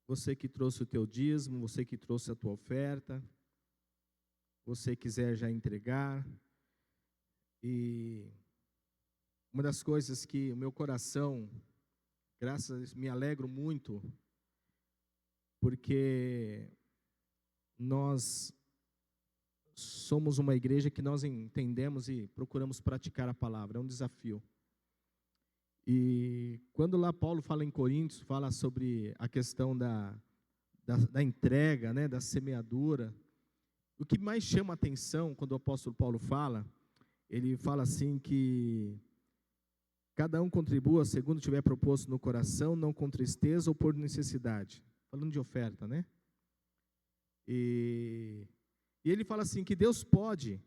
Você que trouxe o teu dízimo, você que trouxe a tua oferta, você quiser já entregar. E uma das coisas que o meu coração, graças a Deus, me alegro muito, porque nós somos uma igreja que nós entendemos e procuramos praticar a palavra, é um desafio. E quando lá Paulo fala em Coríntios, fala sobre a questão da entrega, né, da semeadura, o que mais chama a atenção quando o apóstolo Paulo fala, ele fala assim que cada um contribua segundo tiver proposto no coração, não com tristeza ou por necessidade. Falando de oferta, né? E ele fala assim, que Deus pode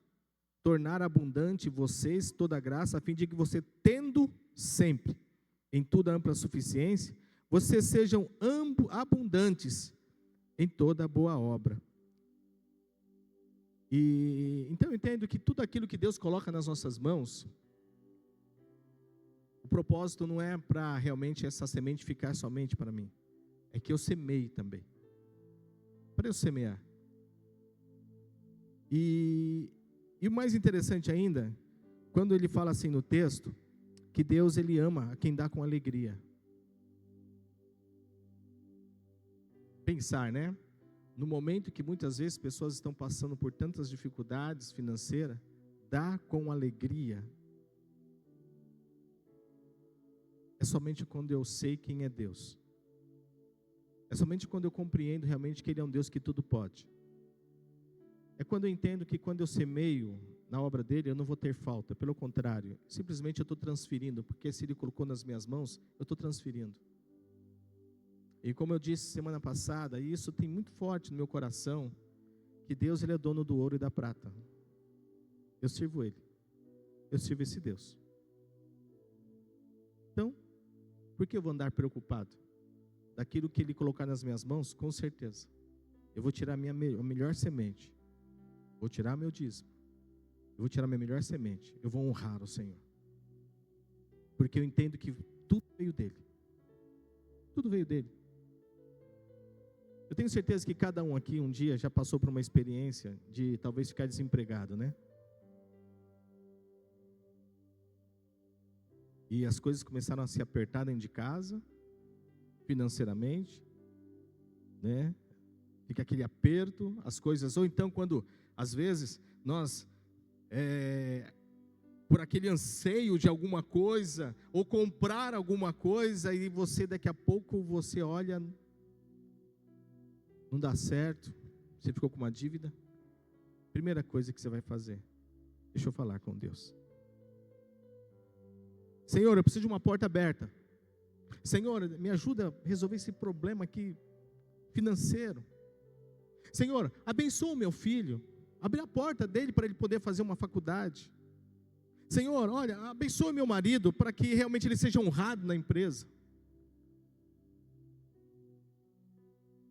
tornar abundante vocês toda a graça, a fim de que você, tendo sempre, em toda ampla suficiência, vocês sejam abundantes em toda boa obra. E então eu entendo que tudo aquilo que Deus coloca nas nossas mãos, o propósito não é para realmente essa semente ficar somente para mim, é que eu semeie também, para eu semear. E o mais interessante ainda, quando ele fala assim no texto, que Deus ele ama a quem dá com alegria. Pensar, né? No momento que muitas vezes pessoas estão passando por tantas dificuldades financeiras, dá com alegria. É somente quando eu sei quem é Deus. É somente quando eu compreendo realmente que Ele é um Deus que tudo pode. É quando eu entendo que quando eu semeio na obra dEle, eu não vou ter falta. Pelo contrário, simplesmente eu estou transferindo, porque se Ele colocou nas minhas mãos, eu estou transferindo. E como eu disse semana passada, e isso tem muito forte no meu coração, que Deus ele é dono do ouro e da prata. Eu sirvo Ele. Eu sirvo esse Deus. Então, por que eu vou andar preocupado? Daquilo que Ele colocar nas minhas mãos, com certeza. Eu vou tirar a melhor semente. Vou tirar meu dízimo. Eu vou tirar minha melhor semente. Eu vou honrar o Senhor. Porque eu entendo que tudo veio dEle. Tudo veio dEle. Eu tenho certeza que cada um aqui um dia já passou por uma experiência de talvez ficar desempregado, né? E as coisas começaram a se apertar dentro de casa, financeiramente, né? Fica aquele aperto, as coisas, ou então quando, às vezes, nós, por aquele anseio de alguma coisa, ou comprar alguma coisa, e você daqui a pouco, você olha, não dá certo, você ficou com uma dívida. Primeira coisa que você vai fazer, deixa eu falar com Deus. Senhor, eu preciso de uma porta aberta. Senhor, me ajuda a resolver esse problema aqui financeiro. Senhor, abençoa o meu filho, abre a porta dele para ele poder fazer uma faculdade. Senhor, olha, abençoa meu marido para que realmente ele seja honrado na empresa.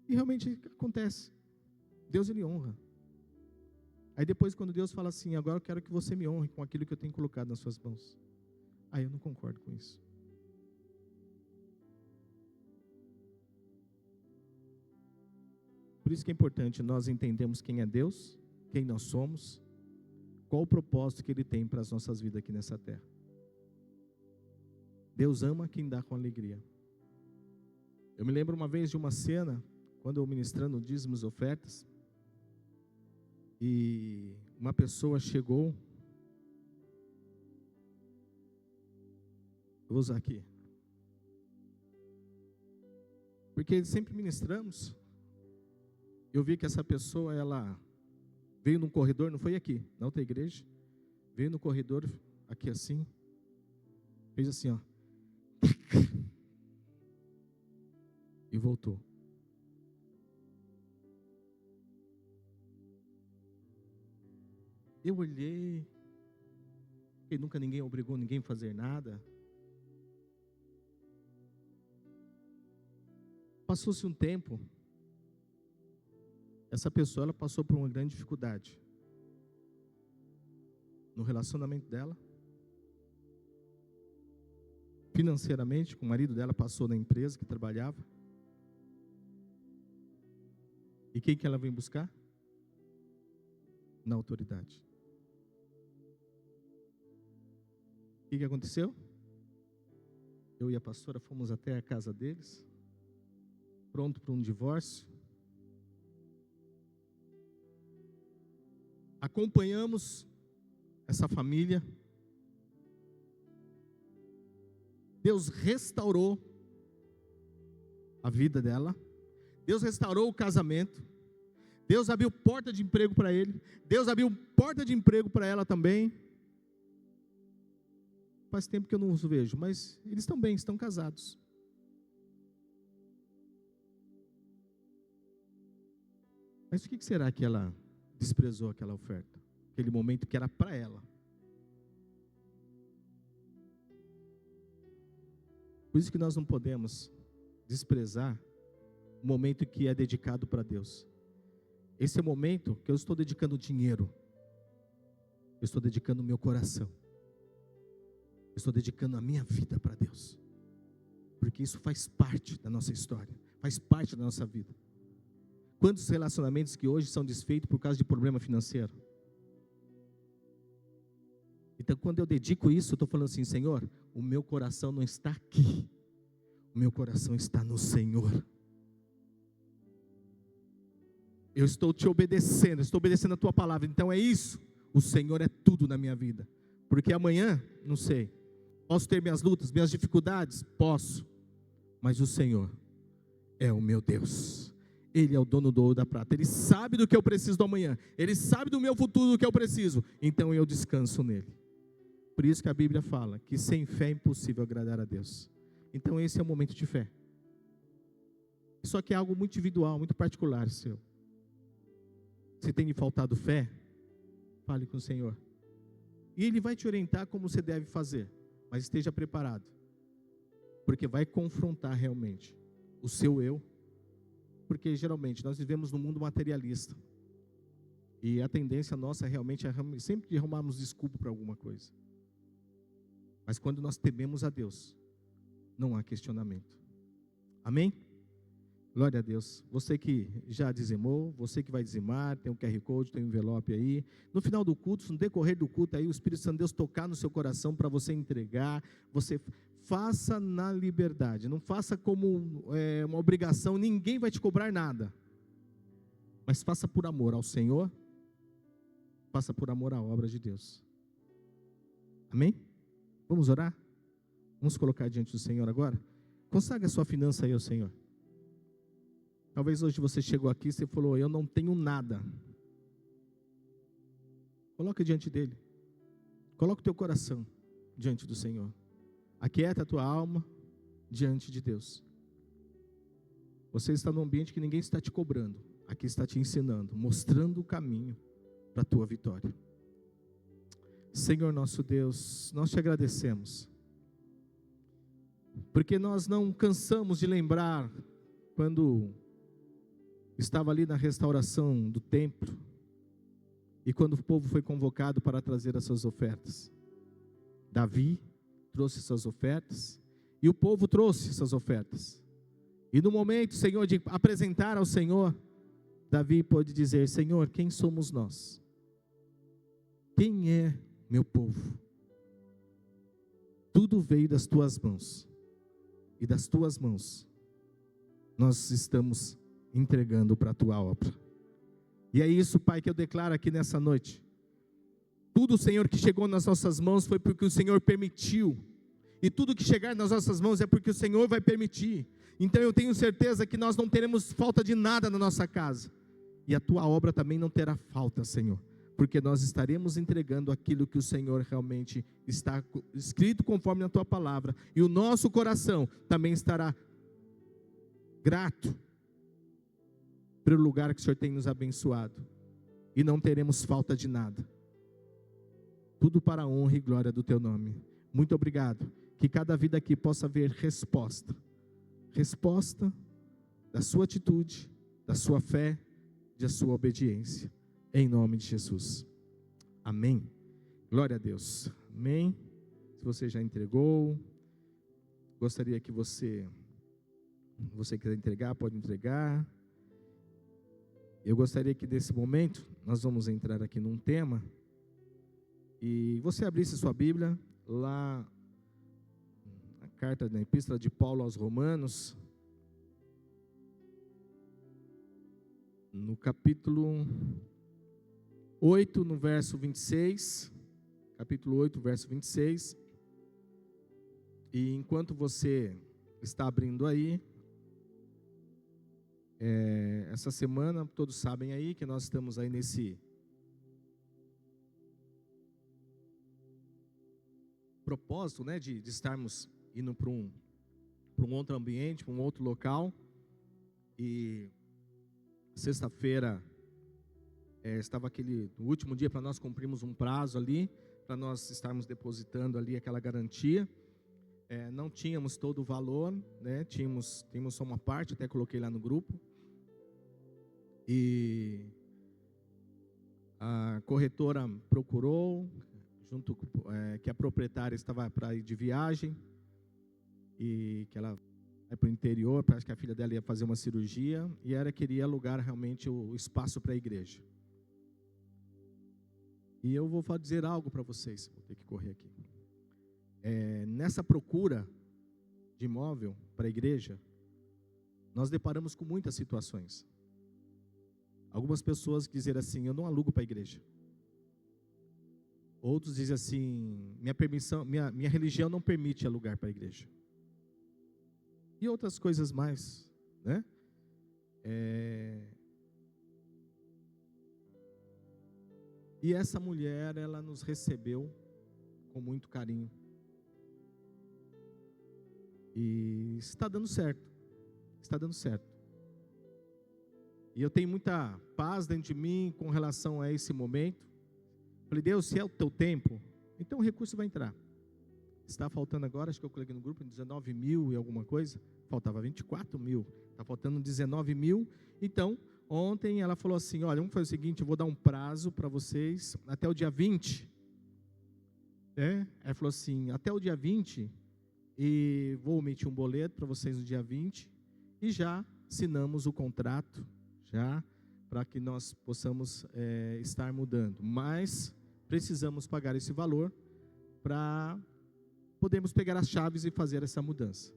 E realmente acontece. Deus ele honra. Aí depois quando Deus fala assim, agora eu quero que você me honre com aquilo que eu tenho colocado nas suas mãos. Aí eu não concordo com isso. Por isso que é importante nós entendermos quem é Deus, quem nós somos, qual o propósito que Ele tem para as nossas vidas aqui nessa terra. Deus ama quem dá com alegria. Eu me lembro uma vez de uma cena, quando eu ministrando dízimos e ofertas, e uma pessoa chegou, eu vou usar aqui, porque sempre ministramos, eu vi que essa pessoa, ela veio num corredor, não foi aqui, na outra igreja, veio no corredor, aqui assim, fez assim, ó, e voltou. Eu olhei, e nunca ninguém obrigou ninguém a fazer nada. Passou-se um tempo, essa pessoa ela passou por uma grande dificuldade no relacionamento dela, financeiramente, com o marido dela passou na empresa que trabalhava, E quem que ela vem buscar? Na autoridade. O que aconteceu? Eu e a pastora fomos até a casa deles, pronto para um divórcio. Acompanhamos essa família. Deus restaurou a vida dela. Deus restaurou o casamento. Deus abriu porta de emprego para ele. Deus abriu porta de emprego para ela também. Faz tempo que eu não os vejo, mas eles estão bem, estão casados. Mas o que será que ela desprezou aquela oferta? Aquele momento que era para ela. Por isso que nós não podemos desprezar o momento que é dedicado para Deus. Esse é o momento que eu estou dedicando dinheiro. Eu estou dedicando o meu coração. Eu estou dedicando a minha vida para Deus. Porque isso faz parte da nossa história. Faz parte da nossa vida. Quantos relacionamentos que hoje são desfeitos por causa de problema financeiro? Então, quando eu dedico isso, eu estou falando assim: Senhor, o meu coração não está aqui. O meu coração está no Senhor. Eu estou te obedecendo, estou obedecendo a tua palavra. Então é isso. O Senhor é tudo na minha vida. Porque amanhã, não sei. Posso ter minhas lutas, minhas dificuldades? Posso. Mas o Senhor é o meu Deus. Ele é o dono do ouro e da prata. Ele sabe do que eu preciso do amanhã. Ele sabe do meu futuro, do que eu preciso. Então eu descanso nele. Por isso que a Bíblia fala que sem fé é impossível agradar a Deus. Então esse é o momento de fé. Só que é algo muito individual, muito particular seu. Se tem lhe faltado fé, fale com o Senhor. E Ele vai te orientar como você deve fazer. Mas esteja preparado. Porque vai confrontar realmente o seu eu. Porque geralmente nós vivemos num mundo materialista. E a tendência nossa realmente é sempre arrumarmos desculpa para alguma coisa. Mas quando nós tememos a Deus, não há questionamento. Amém? Glória a Deus. Você que já dizimou, você que vai dizimar, tem um QR Code, tem um envelope aí. No final do culto, no decorrer do culto aí, o Espírito Santo de Deus tocar no seu coração para você entregar. Você faça na liberdade, não faça como uma obrigação, ninguém vai te cobrar nada. Mas faça por amor ao Senhor, faça por amor à obra de Deus. Amém? Vamos orar? Vamos colocar diante do Senhor agora? Consagra a sua finança aí ao Senhor. Talvez hoje você chegou aqui e você falou: eu não tenho nada. Coloca diante dele. Coloca o teu coração diante do Senhor. Aquieta a tua alma diante de Deus. Você está num ambiente que ninguém está te cobrando. Aqui está te ensinando, mostrando o caminho para a tua vitória. Senhor nosso Deus, nós te agradecemos. Porque nós não cansamos de lembrar quando estava ali na restauração do templo, e quando o povo foi convocado para trazer as suas ofertas. Davi trouxe suas ofertas, e o povo trouxe suas ofertas. E no momento, Senhor, de apresentar ao Senhor, Davi pôde dizer: Senhor, quem somos nós? Quem é meu povo? Tudo veio das tuas mãos, e das tuas mãos nós estamos entregando para a tua obra. E é isso, Pai, que eu declaro aqui nessa noite. Tudo, Senhor, que chegou nas nossas mãos foi porque o Senhor permitiu. E tudo que chegar nas nossas mãos é porque o Senhor vai permitir. Então eu tenho certeza que nós não teremos falta de nada na nossa casa. E a tua obra também não terá falta, Senhor. Porque nós estaremos entregando aquilo que o Senhor realmente está escrito conforme a tua palavra. E o nosso coração também estará grato pelo lugar que o Senhor tem nos abençoado, e não teremos falta de nada, tudo para a honra e glória do teu nome. Muito obrigado, que cada vida aqui possa ver resposta da sua atitude, da sua fé, da sua obediência, em nome de Jesus, amém. Glória a Deus, amém. Se você já entregou, gostaria que você quiser entregar, pode entregar. Eu gostaria que nesse momento, nós vamos entrar aqui num tema, e você abrisse sua Bíblia, lá, na carta da Epístola de Paulo aos Romanos, no capítulo 8, no verso 26, capítulo 8, verso 26, e enquanto você está abrindo aí, essa semana, todos sabem aí que nós estamos aí nesse propósito, né, de estarmos indo para um outro ambiente, para um outro local, e sexta-feira estava no último dia para nós cumprirmos um prazo ali, para nós estarmos depositando ali aquela garantia. Não tínhamos todo o valor, né? Tínhamos só uma parte, até coloquei lá no grupo. E a corretora procurou, junto que a proprietária estava para ir de viagem, e que ela vai para o interior, parece que a filha dela ia fazer uma cirurgia, e ela queria alugar realmente o espaço para a igreja. E eu vou dizer algo para vocês, vou ter que correr aqui. Nessa procura de imóvel para a igreja, nós deparamos com muitas situações. Algumas pessoas dizem assim: eu não alugo para a igreja. Outros dizem assim: minha religião não permite alugar para a igreja. E outras coisas mais, né? E essa mulher, ela nos recebeu com muito carinho. E está dando certo. Está dando certo. E eu tenho muita paz dentro de mim com relação a esse momento. Falei: Deus, se é o teu tempo, então o recurso vai entrar. Está faltando agora, acho que eu coloquei no grupo, 19 mil e alguma coisa. Faltava 24 mil. Está faltando 19 mil. Então, ontem ela falou assim: olha, vamos fazer o seguinte, eu vou dar um prazo para vocês até o dia 20. Ela falou assim: até o dia 20, e vou emitir um boleto para vocês no dia 20, e já assinamos o contrato, já, para que nós possamos estar mudando. Mas precisamos pagar esse valor para podermos pegar as chaves e fazer essa mudança.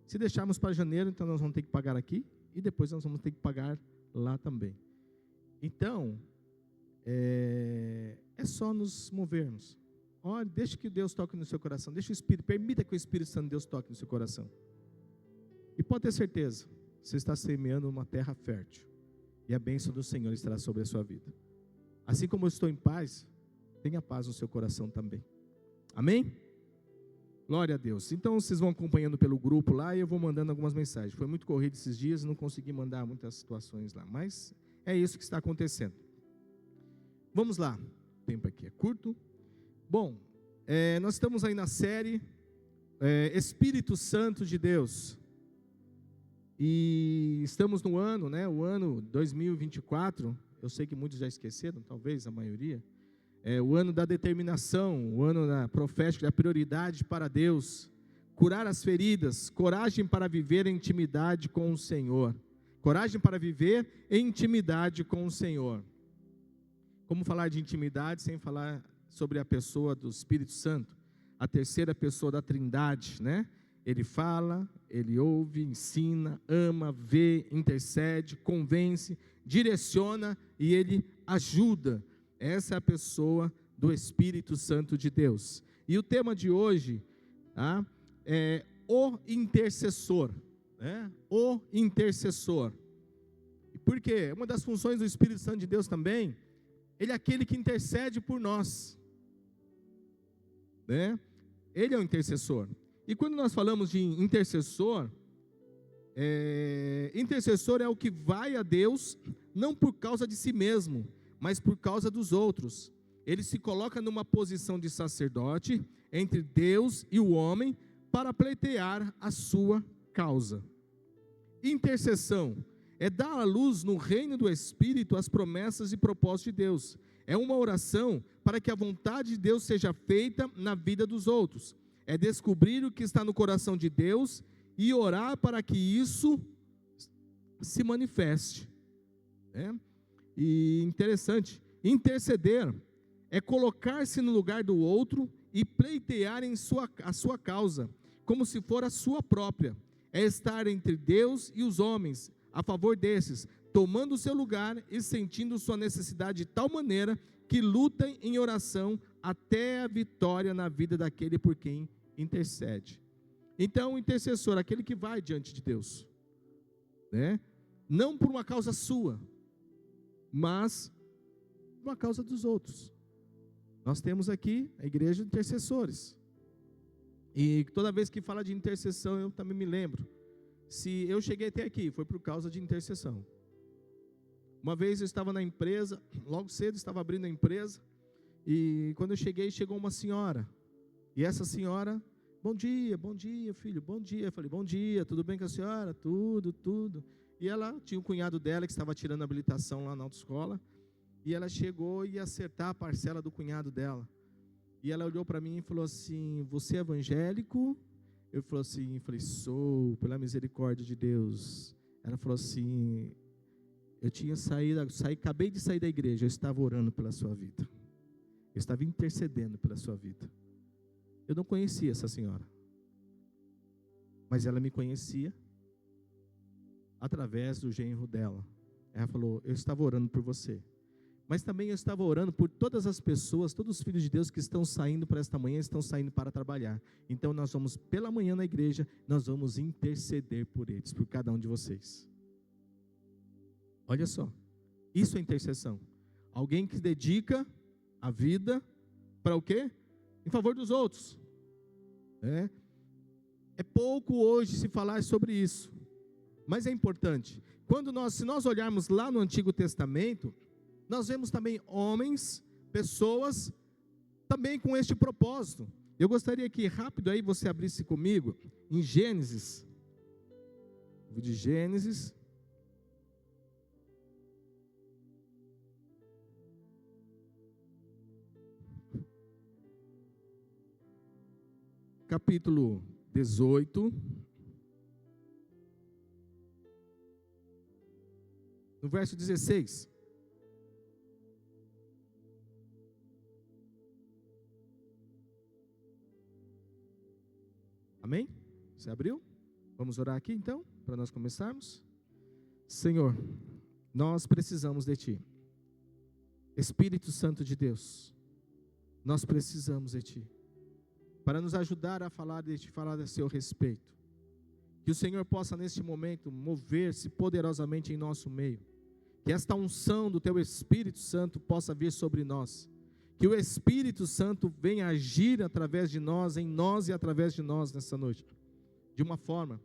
Se deixarmos para janeiro, então nós vamos ter que pagar aqui, e depois nós vamos ter que pagar lá também. Então, é só nos movermos. Olha, deixa que Deus toque no seu coração, deixa o Espírito, permita que o Espírito Santo de Deus toque no seu coração. E pode ter certeza, você está semeando uma terra fértil, e a bênção do Senhor estará sobre a sua vida. Assim como eu estou em paz, tenha paz no seu coração também. Amém? Glória a Deus. Então vocês vão acompanhando pelo grupo lá, e eu vou mandando algumas mensagens. Foi muito corrido esses dias, não consegui mandar muitas situações lá, mas é isso que está acontecendo. Vamos lá, o tempo aqui é curto. Bom, nós estamos aí na série Espírito Santo de Deus, e estamos no ano, né, o ano 2024, eu sei que muitos já esqueceram, talvez a maioria, o ano da determinação, o ano da profética, da prioridade para Deus, curar as feridas, coragem para viver em intimidade com o Senhor, coragem para viver em intimidade com o Senhor. Como falar de intimidade sem falar sobre a pessoa do Espírito Santo, a terceira pessoa da Trindade, né? Ele fala, ele ouve, ensina, ama, vê, intercede, convence, direciona e ele ajuda. Essa é a pessoa do Espírito Santo de Deus. E o tema de hoje é o intercessor, né? O intercessor. Por quê? Uma das funções do Espírito Santo de Deus também, ele é aquele que intercede por nós, né? Ele é o intercessor. E quando nós falamos de intercessor, intercessor é o que vai a Deus, não por causa de si mesmo, mas por causa dos outros. Ele se coloca numa posição de sacerdote entre Deus e o homem para pleitear a sua causa. Intercessão é dar à luz no reino do Espírito as promessas e propósitos de Deus. É uma oração para que a vontade de Deus seja feita na vida dos outros. É descobrir o que está no coração de Deus e orar para que isso se manifeste, né? E interessante, interceder é colocar-se no lugar do outro e pleitear a sua causa, como se for a sua própria. É estar entre Deus e os homens, a favor desses, tomando o seu lugar e sentindo sua necessidade de tal maneira que lutem em oração até a vitória na vida daquele por quem intercede. Então, o intercessor, aquele que vai diante de Deus, né? Não por uma causa sua, mas por uma causa dos outros. Nós temos aqui a igreja de intercessores, e toda vez que fala de intercessão, eu também me lembro, se eu cheguei até aqui, foi por causa de intercessão. Uma vez eu estava na empresa, logo cedo estava abrindo a empresa, e quando eu cheguei, chegou uma senhora, e essa senhora, bom dia filho, bom dia. Eu falei, bom dia, tudo bem com a senhora? Tudo. E ela tinha um cunhado dela que estava tirando a habilitação lá na autoescola, e ela chegou e ia acertar a parcela do cunhado dela. E ela olhou para mim e falou assim, você é evangélico? Eu falei, sou, pela misericórdia de Deus. Ela falou assim, eu tinha acabei de sair da igreja, eu estava orando pela sua vida. Eu estava intercedendo pela sua vida. Eu não conhecia essa senhora, mas ela me conhecia através do genro dela. Ela falou, eu estava orando por você, mas também eu estava orando por todas as pessoas, todos os filhos de Deus que estão saindo para esta manhã, estão saindo para trabalhar. Então nós vamos pela manhã na igreja, nós vamos interceder por eles, por cada um de vocês. Olha só, isso é intercessão. Alguém que dedica a vida para o quê? Em favor dos outros. É pouco hoje se falar sobre isso, mas é importante. Se nós olharmos lá no Antigo Testamento, nós vemos também homens, pessoas, também com este propósito. Eu gostaria que rápido aí você abrisse comigo, em Gênesis, livro de Gênesis, capítulo 18, no verso 16. Amém? Você abriu? Vamos orar aqui então, para nós começarmos. Senhor, nós precisamos de Ti. Espírito Santo de Deus, nós precisamos de Ti, para nos ajudar a falar a seu respeito. Que o Senhor possa neste momento mover-se poderosamente em nosso meio. Que esta unção do Teu Espírito Santo possa vir sobre nós. Que o Espírito Santo venha agir através de nós, em nós e através de nós nessa noite. De uma forma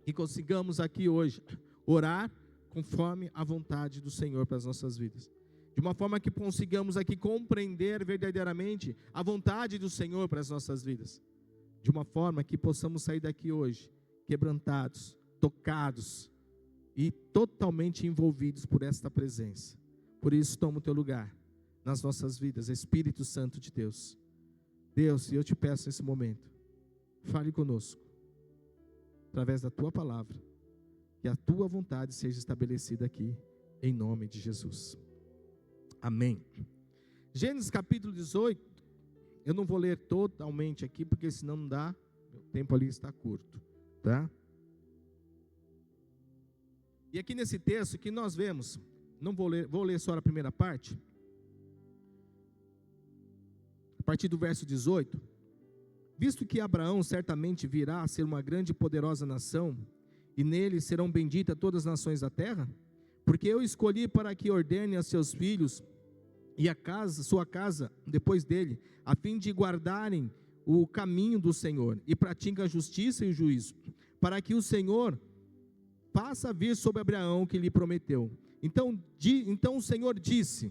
que consigamos aqui hoje orar conforme a vontade do Senhor para as nossas vidas. De uma forma que consigamos aqui compreender verdadeiramente a vontade do Senhor para as nossas vidas. De uma forma que possamos sair daqui hoje quebrantados, tocados e totalmente envolvidos por esta presença. Por isso toma o teu lugar nas nossas vidas, Espírito Santo de Deus. Deus, eu te peço nesse momento, fale conosco, através da tua palavra, que a tua vontade seja estabelecida aqui, em nome de Jesus. Amém. Gênesis capítulo 18, eu não vou ler totalmente aqui, porque senão não dá, o tempo ali está curto, tá? E aqui nesse texto que nós vemos, vou ler só a primeira parte, a partir do verso 18, visto que Abraão certamente virá a ser uma grande e poderosa nação, e nele serão benditas todas as nações da terra, porque eu escolhi para que ordene a seus filhos e sua casa depois dele, a fim de guardarem o caminho do Senhor, e pratiquem a justiça e o juízo, para que o Senhor faça vir sobre Abraão o que lhe prometeu. Então o Senhor disse,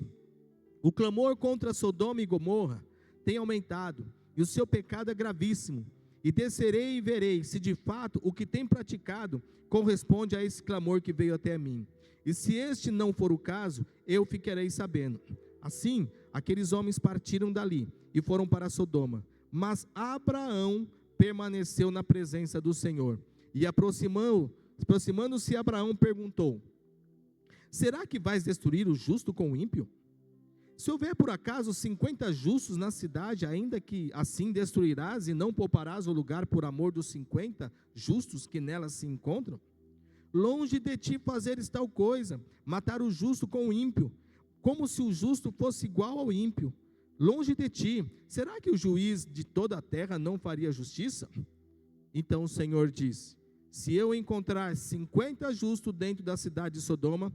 o clamor contra Sodoma e Gomorra tem aumentado, e o seu pecado é gravíssimo, e descerei e verei, se de fato o que tem praticado corresponde a esse clamor que veio até mim, e se este não for o caso, eu ficarei sabendo. Assim, aqueles homens partiram dali, e foram para Sodoma, mas Abraão permaneceu na presença do Senhor, e aproximando-se Abraão perguntou, será que vais destruir o justo com o ímpio? Se houver por acaso 50 justos na cidade, ainda que assim destruirás e não pouparás o lugar por amor dos 50 justos que nelas se encontram? Longe de ti fazeres tal coisa, matar o justo com o ímpio, como se o justo fosse igual ao ímpio. Longe de ti, será que o juiz de toda a terra não faria justiça? Então o Senhor diz: se eu encontrar 50 justos dentro da cidade de Sodoma,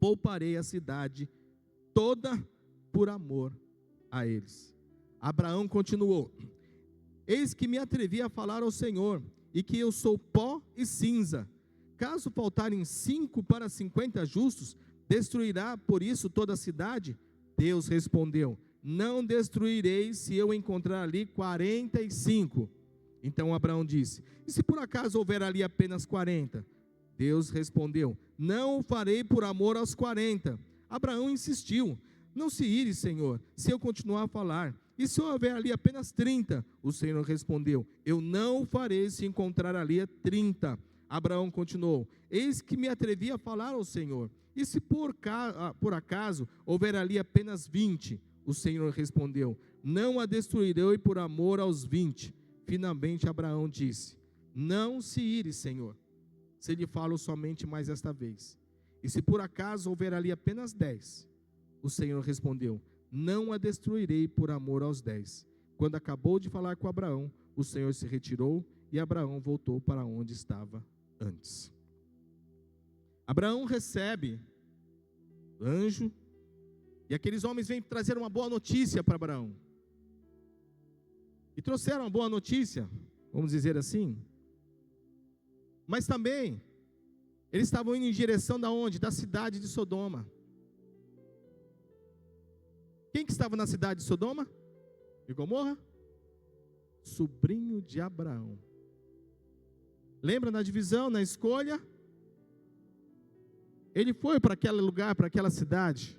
pouparei a cidade toda por amor a eles. Abraão continuou: eis que me atrevi a falar ao Senhor, e que eu sou pó e cinza. Caso faltarem 5 para 50 justos, destruirá por isso toda a cidade? Deus respondeu: não destruirei se eu encontrar ali 45. Então Abraão disse: e se por acaso houver ali apenas 40? Deus respondeu: não o farei por amor aos 40. Abraão insistiu: não se ire, Senhor, se eu continuar a falar. E se houver ali apenas 30? O Senhor respondeu: eu não o farei se encontrar ali 30. Abraão continuou: eis que me atrevi a falar ao Senhor. E se por acaso houver ali apenas 20? O Senhor respondeu: não a destruirei por amor aos 20. Finalmente Abraão disse: não se ire, Senhor, se lhe falo somente mais esta vez. E se por acaso houver ali apenas 10? O Senhor respondeu: não a destruirei por amor aos 10. Quando acabou de falar com Abraão, o Senhor se retirou e Abraão voltou para onde estava antes. Abraão recebe o anjo, e aqueles homens vêm trazer uma boa notícia para Abraão. E trouxeram uma boa notícia, vamos dizer assim. Mas também, eles estavam indo em direção da onde? Da cidade de Sodoma. Quem que estava na cidade de Sodoma e Gomorra? Sobrinho de Abraão. Lembra na divisão, na escolha? Ele foi para aquele lugar, para aquela cidade.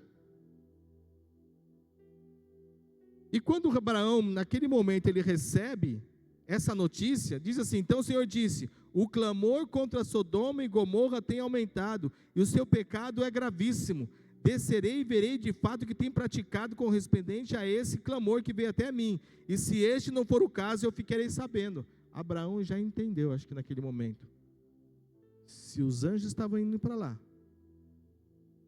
E quando Abraão, naquele momento, ele recebe essa notícia, diz assim: então o Senhor disse: o clamor contra Sodoma e Gomorra tem aumentado, e o seu pecado é gravíssimo. Descerei e verei de fato o que tem praticado correspondente a esse clamor que veio até mim. E se este não for o caso, eu ficarei sabendo. Abraão já entendeu, acho que naquele momento, se os anjos estavam indo para lá,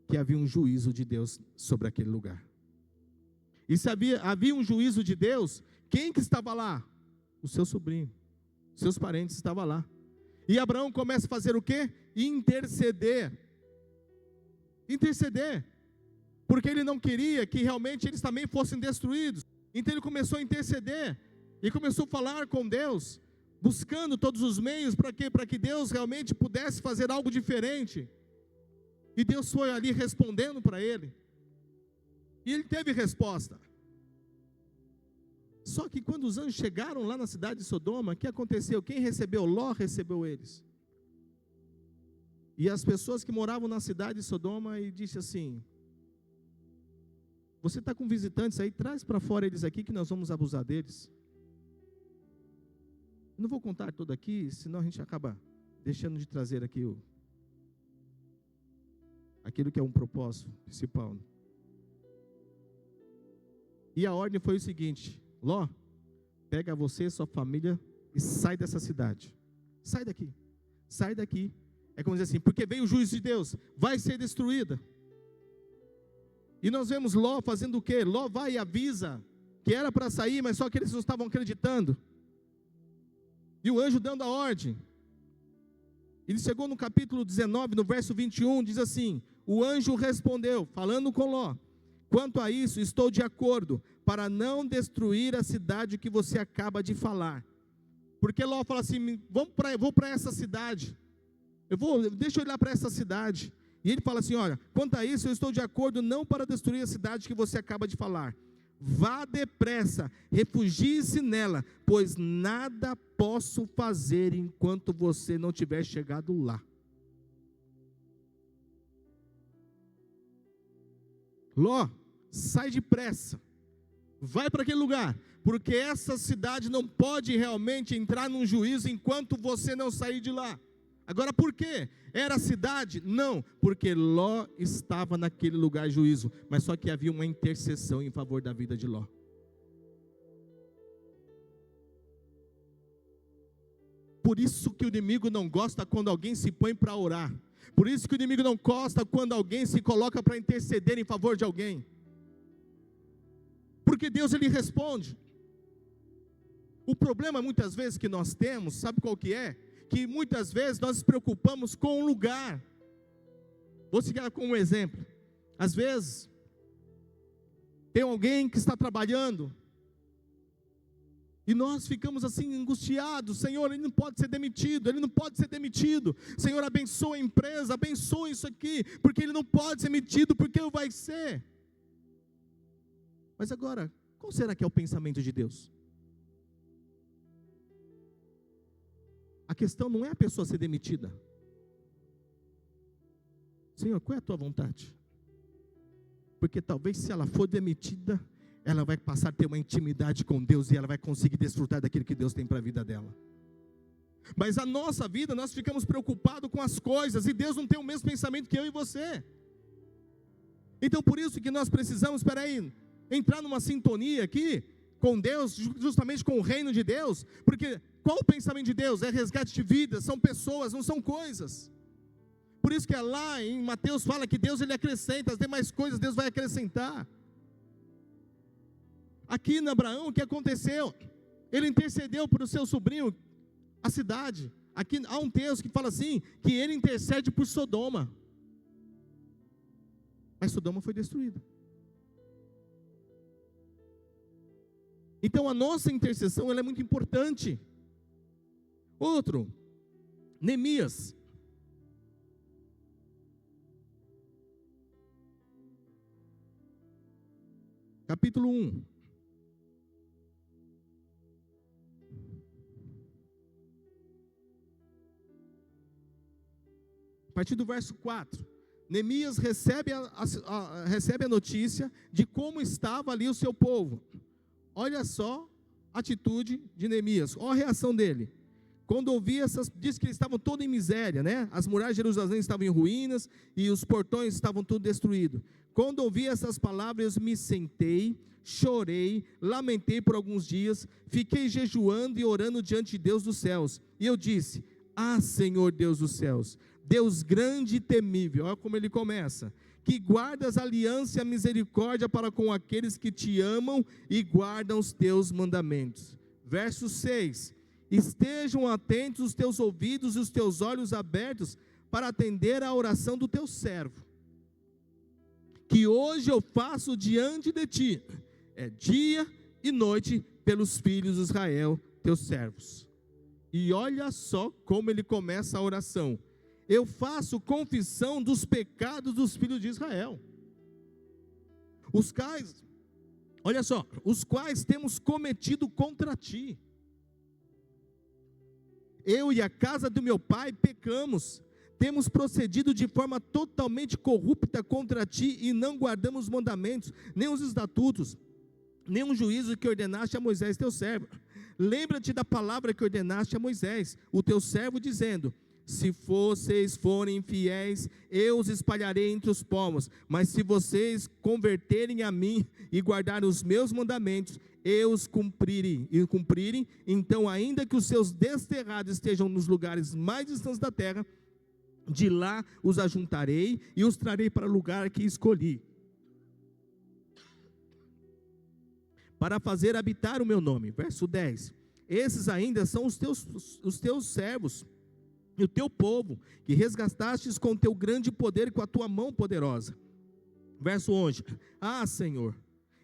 que havia um juízo de Deus sobre aquele lugar. E se havia um juízo de Deus, quem que estava lá? O seu sobrinho, seus parentes estavam lá. E Abraão começa a fazer o quê? Interceder, porque ele não queria que realmente eles também fossem destruídos. Então ele começou a interceder, e começou a falar com Deus, buscando todos os meios, para quê? Para que Deus realmente pudesse fazer algo diferente. E Deus foi ali respondendo para ele, e ele teve resposta. Só que quando os anjos chegaram lá na cidade de Sodoma, o que aconteceu? Quem recebeu? Ló recebeu eles. E as pessoas que moravam na cidade de Sodoma, e disse assim: você está com visitantes aí, traz para fora eles aqui que nós vamos abusar deles. Não vou contar tudo aqui, senão a gente acaba deixando de trazer aqui aquilo que é um propósito principal. E a ordem foi o seguinte: Ló, pega você e sua família e sai dessa cidade. Sai daqui, sai daqui. É como dizer assim, porque veio o juízo de Deus, vai ser destruída. E nós vemos Ló fazendo o quê? Ló vai e avisa que era para sair, mas só que eles não estavam acreditando. E o anjo dando a ordem. Ele chegou no capítulo 19, no verso 21, diz assim: o anjo respondeu, falando com Ló: quanto a isso, estou de acordo, para não destruir a cidade que você acaba de falar. Porque Ló fala assim: vou para essa cidade, deixa eu ir lá para essa cidade. E ele fala assim: olha, quanto a isso, eu estou de acordo, não para destruir a cidade que você acaba de falar. Vá depressa, refugie-se nela, pois nada posso fazer enquanto você não tiver chegado lá. Ló, sai depressa, vai para aquele lugar, porque essa cidade não pode realmente entrar num juízo enquanto você não sair de lá. Agora por quê? Era a cidade? Não, porque Ló estava naquele lugar de juízo, mas só que havia uma intercessão em favor da vida de Ló. Por isso que o inimigo não gosta quando alguém se põe para orar. Por isso que o inimigo não gosta quando alguém se coloca para interceder em favor de alguém. Porque Deus, ele responde. O problema muitas vezes que nós temos, sabe qual que é? Que muitas vezes nós nos preocupamos com o lugar. Vou seguir com um exemplo. Às vezes, tem alguém que está trabalhando, e nós ficamos assim angustiados. Senhor, ele não pode ser demitido, ele não pode ser demitido. Senhor, abençoa a empresa, abençoa isso aqui, porque ele não pode ser demitido, porque vai ser. Mas agora, qual será que é o pensamento de Deus? A questão não é a pessoa ser demitida. Senhor, qual é a tua vontade? Porque talvez se ela for demitida, ela vai passar a ter uma intimidade com Deus e ela vai conseguir desfrutar daquilo que Deus tem para a vida dela. Mas a nossa vida, nós ficamos preocupados com as coisas, e Deus não tem o mesmo pensamento que eu e você. Então por isso que nós precisamos, entrar numa sintonia aqui com Deus, justamente com o reino de Deus. Porque qual o pensamento de Deus? É resgate de vidas, são pessoas, não são coisas. Por isso que lá em Mateus fala que Deus, ele acrescenta, as demais coisas Deus vai acrescentar. Aqui em Abraão, o que aconteceu? Ele intercedeu para o seu sobrinho, a cidade. Aqui há um texto que fala assim, que ele intercede por Sodoma. Mas Sodoma foi destruída. Então a nossa intercessão, ela é muito importante. Outro, Neemias. Capítulo 1. A partir do verso 4, Neemias recebe a notícia de como estava ali o seu povo. Olha só a atitude de Neemias, olha a reação dele. Quando ouvi diz que eles estavam todos em miséria, né? As muralhas de Jerusalém estavam em ruínas e os portões estavam todos destruídos. Quando ouvi essas palavras, eu me sentei, chorei, lamentei por alguns dias, fiquei jejuando e orando diante de Deus dos céus. E eu disse: ah, Senhor Deus dos céus, Deus grande e temível, olha como ele começa, que guardas a aliança e a misericórdia para com aqueles que te amam e guardam os teus mandamentos. Verso 6, estejam atentos os teus ouvidos e os teus olhos abertos para atender à oração do teu servo, que hoje eu faço diante de ti, dia e noite, pelos filhos de Israel, teus servos. E olha só como ele começa a oração: eu faço confissão dos pecados dos filhos de Israel, os quais temos cometido contra ti. Eu e a casa do meu pai pecamos, temos procedido de forma totalmente corrupta contra ti e não guardamos os mandamentos, nem os estatutos, nem o juízo que ordenaste a Moisés teu servo. Lembra-te da palavra que ordenaste a Moisés, o teu servo, dizendo: se vocês forem fiéis, eu os espalharei entre os povos, mas se vocês converterem a mim e guardarem os meus mandamentos, eu os cumprirem, então ainda que os seus desterrados estejam nos lugares mais distantes da terra, de lá os ajuntarei e os trarei para o lugar que escolhi, para fazer habitar o meu nome. Verso 10, esses ainda são os teus servos, e o teu povo, que resgatastes com o teu grande poder e com a tua mão poderosa. Verso 11, ah, Senhor,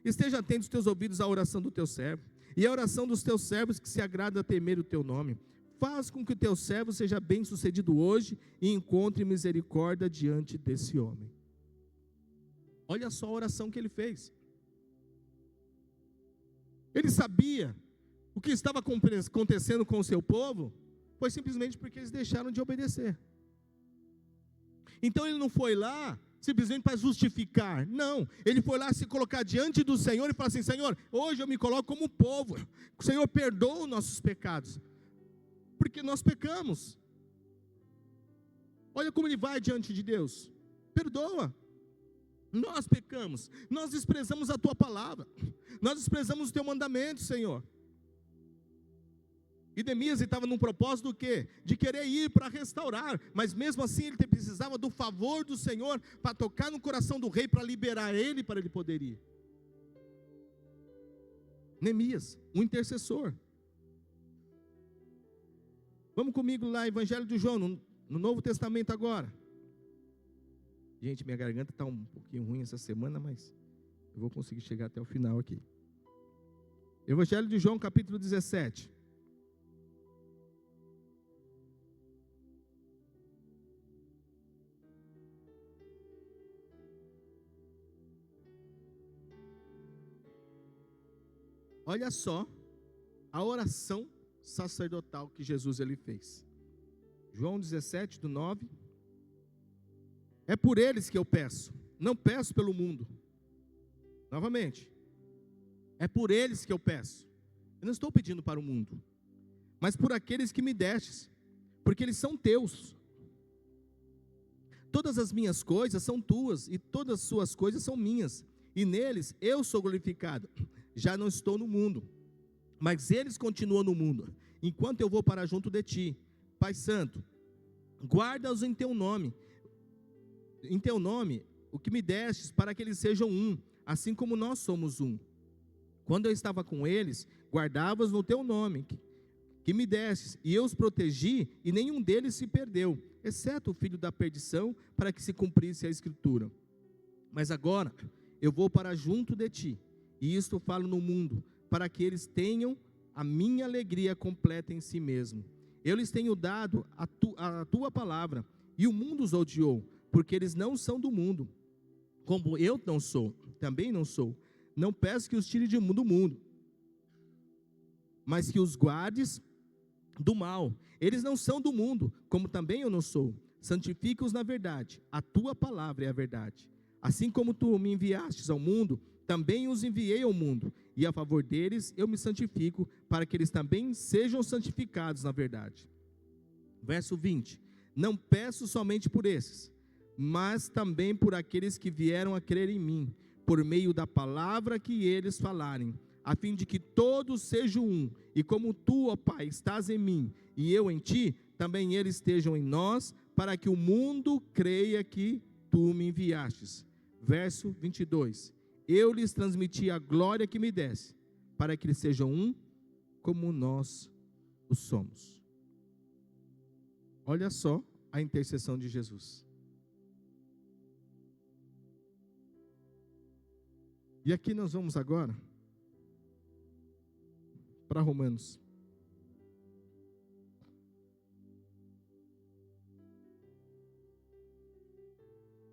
esteja atento os teus ouvidos à oração do teu servo, e à oração dos teus servos que se agrada a temer o teu nome. Faz com que o teu servo seja bem sucedido hoje, e encontre misericórdia diante desse homem. Olha só a oração que ele fez. Ele sabia o que estava acontecendo com o seu povo, foi simplesmente porque eles deixaram de obedecer. Então ele não foi lá simplesmente para justificar, não, ele foi lá se colocar diante do Senhor e falar assim: Senhor, hoje eu me coloco como povo, o Senhor perdoa os nossos pecados, porque nós pecamos. Olha como ele vai diante de Deus. Perdoa. Nós pecamos, nós desprezamos a tua palavra, nós desprezamos o teu mandamento, Senhor. E Neemias estava num propósito do quê? De querer ir para restaurar, mas mesmo assim ele precisava do favor do Senhor para tocar no coração do rei, para liberar ele, para ele poder ir. Neemias, um intercessor. Vamos comigo lá, Evangelho de João, no Novo Testamento agora. Gente, minha garganta está um pouquinho ruim essa semana, mas eu vou conseguir chegar até o final aqui. Evangelho de João, capítulo 17. Olha só a oração sacerdotal que Jesus ele fez. João 17, do 9. É por eles que eu peço, não peço pelo mundo. Novamente, é por eles que eu peço. Eu não estou pedindo para o mundo, mas por aqueles que me destes, porque eles são teus. Todas as minhas coisas são tuas, e todas as suas coisas são minhas, e neles eu sou glorificado. Já não estou no mundo, mas eles continuam no mundo, enquanto eu vou para junto de ti. Pai Santo, guarda-os em teu nome, o que me destes, para que eles sejam um, assim como nós somos um. Quando eu estava com eles, guardava-os no teu nome, que me destes, e eu os protegi, e nenhum deles se perdeu, exceto o filho da perdição, para que se cumprisse a escritura. Mas agora eu vou para junto de ti, e isto falo no mundo, para que eles tenham a minha alegria completa em si mesmo. Eu lhes tenho dado a tua palavra, e o mundo os odiou, porque eles não são do mundo, como eu não sou, também não sou. Não peço que os tire do mundo, mas que os guardes do mal. Eles não são do mundo, como também eu não sou. Santifica-os na verdade, a tua palavra é a verdade. Assim como tu me enviastes ao mundo, também os enviei ao mundo, e a favor deles eu me santifico, para que eles também sejam santificados na verdade. Verso 20. Não peço somente por esses, mas também por aqueles que vieram a crer em mim, por meio da palavra que eles falarem, a fim de que todos sejam um, e como tu, ó Pai, estás em mim, e eu em ti, também eles estejam em nós, para que o mundo creia que tu me enviastes. Verso 22. Eu lhes transmiti a glória que me desse, para que eles sejam um, como nós o somos. Olha só a intercessão de Jesus. E aqui nós vamos agora para Romanos.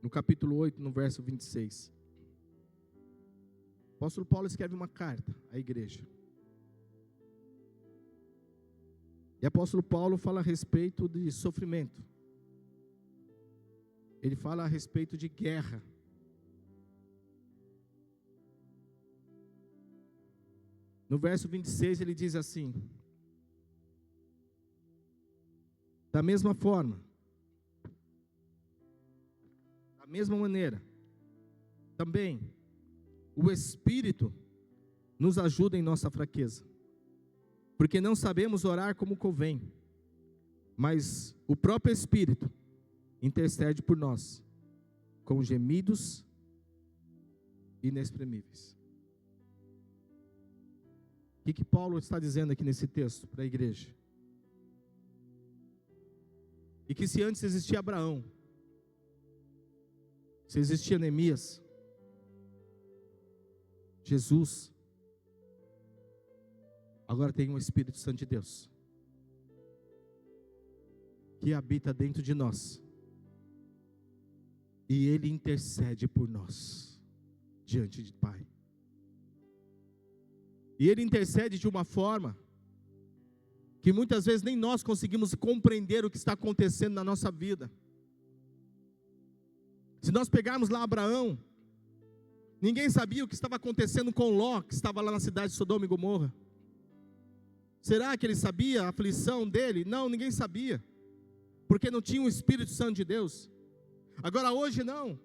No capítulo 8, no verso 26. O apóstolo Paulo escreve uma carta à igreja. E o apóstolo Paulo fala a respeito de sofrimento. Ele fala a respeito de guerra. No verso 26 ele diz assim: da mesma forma, da mesma maneira, também o Espírito nos ajuda em nossa fraqueza, porque não sabemos orar como convém, mas o próprio Espírito intercede por nós, com gemidos inexprimíveis. O que Paulo está dizendo aqui nesse texto para a igreja? E que se antes existia Abraão, se existia Neemias, Jesus, agora tem um Espírito Santo de Deus, que habita dentro de nós, e Ele intercede por nós, diante de Pai. E Ele intercede de uma forma que muitas vezes nem nós conseguimos compreender o que está acontecendo na nossa vida. Se nós pegarmos lá Abraão, ninguém sabia o que estava acontecendo com Ló, que estava lá na cidade de Sodoma e Gomorra. Será que ele sabia a aflição dele? Não, ninguém sabia. porque não tinha o Espírito Santo de Deus. Agora hoje não.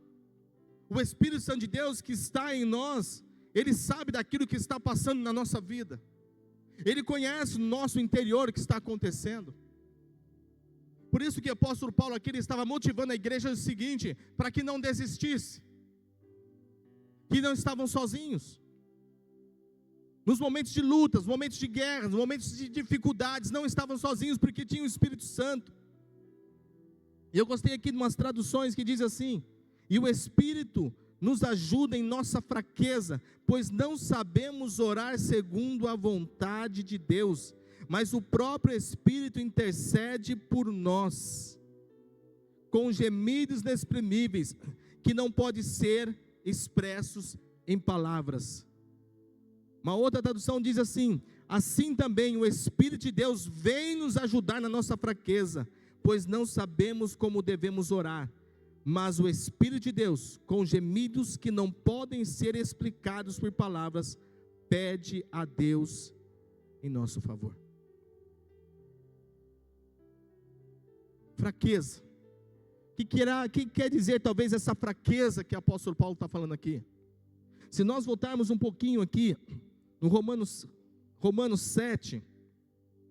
O Espírito Santo de Deus que está em nós, ele sabe daquilo que está passando na nossa vida. Ele conhece o nosso interior, o que está acontecendo. Por isso que o apóstolo Paulo aqui, ele estava motivando a igreja o seguinte, para que não desistisse, que não estavam sozinhos. Nos momentos de lutas, momentos de guerras, momentos de dificuldades, não estavam sozinhos, porque tinham o Espírito Santo. E eu gostei aqui de umas traduções que diz assim: e o Espírito nos ajuda em nossa fraqueza, pois não sabemos orar segundo a vontade de Deus, mas o próprio Espírito intercede por nós, com gemidos inexprimíveis, que não podem ser expressos em palavras. Uma outra tradução diz assim: assim também o Espírito de Deus vem nos ajudar na nossa fraqueza, pois não sabemos como devemos orar, mas o Espírito de Deus, com gemidos que não podem ser explicados por palavras, pede a Deus em nosso favor. Fraqueza. O que quer dizer talvez essa fraqueza que o apóstolo Paulo está falando aqui? Se nós voltarmos um pouquinho aqui, no Romanos 7,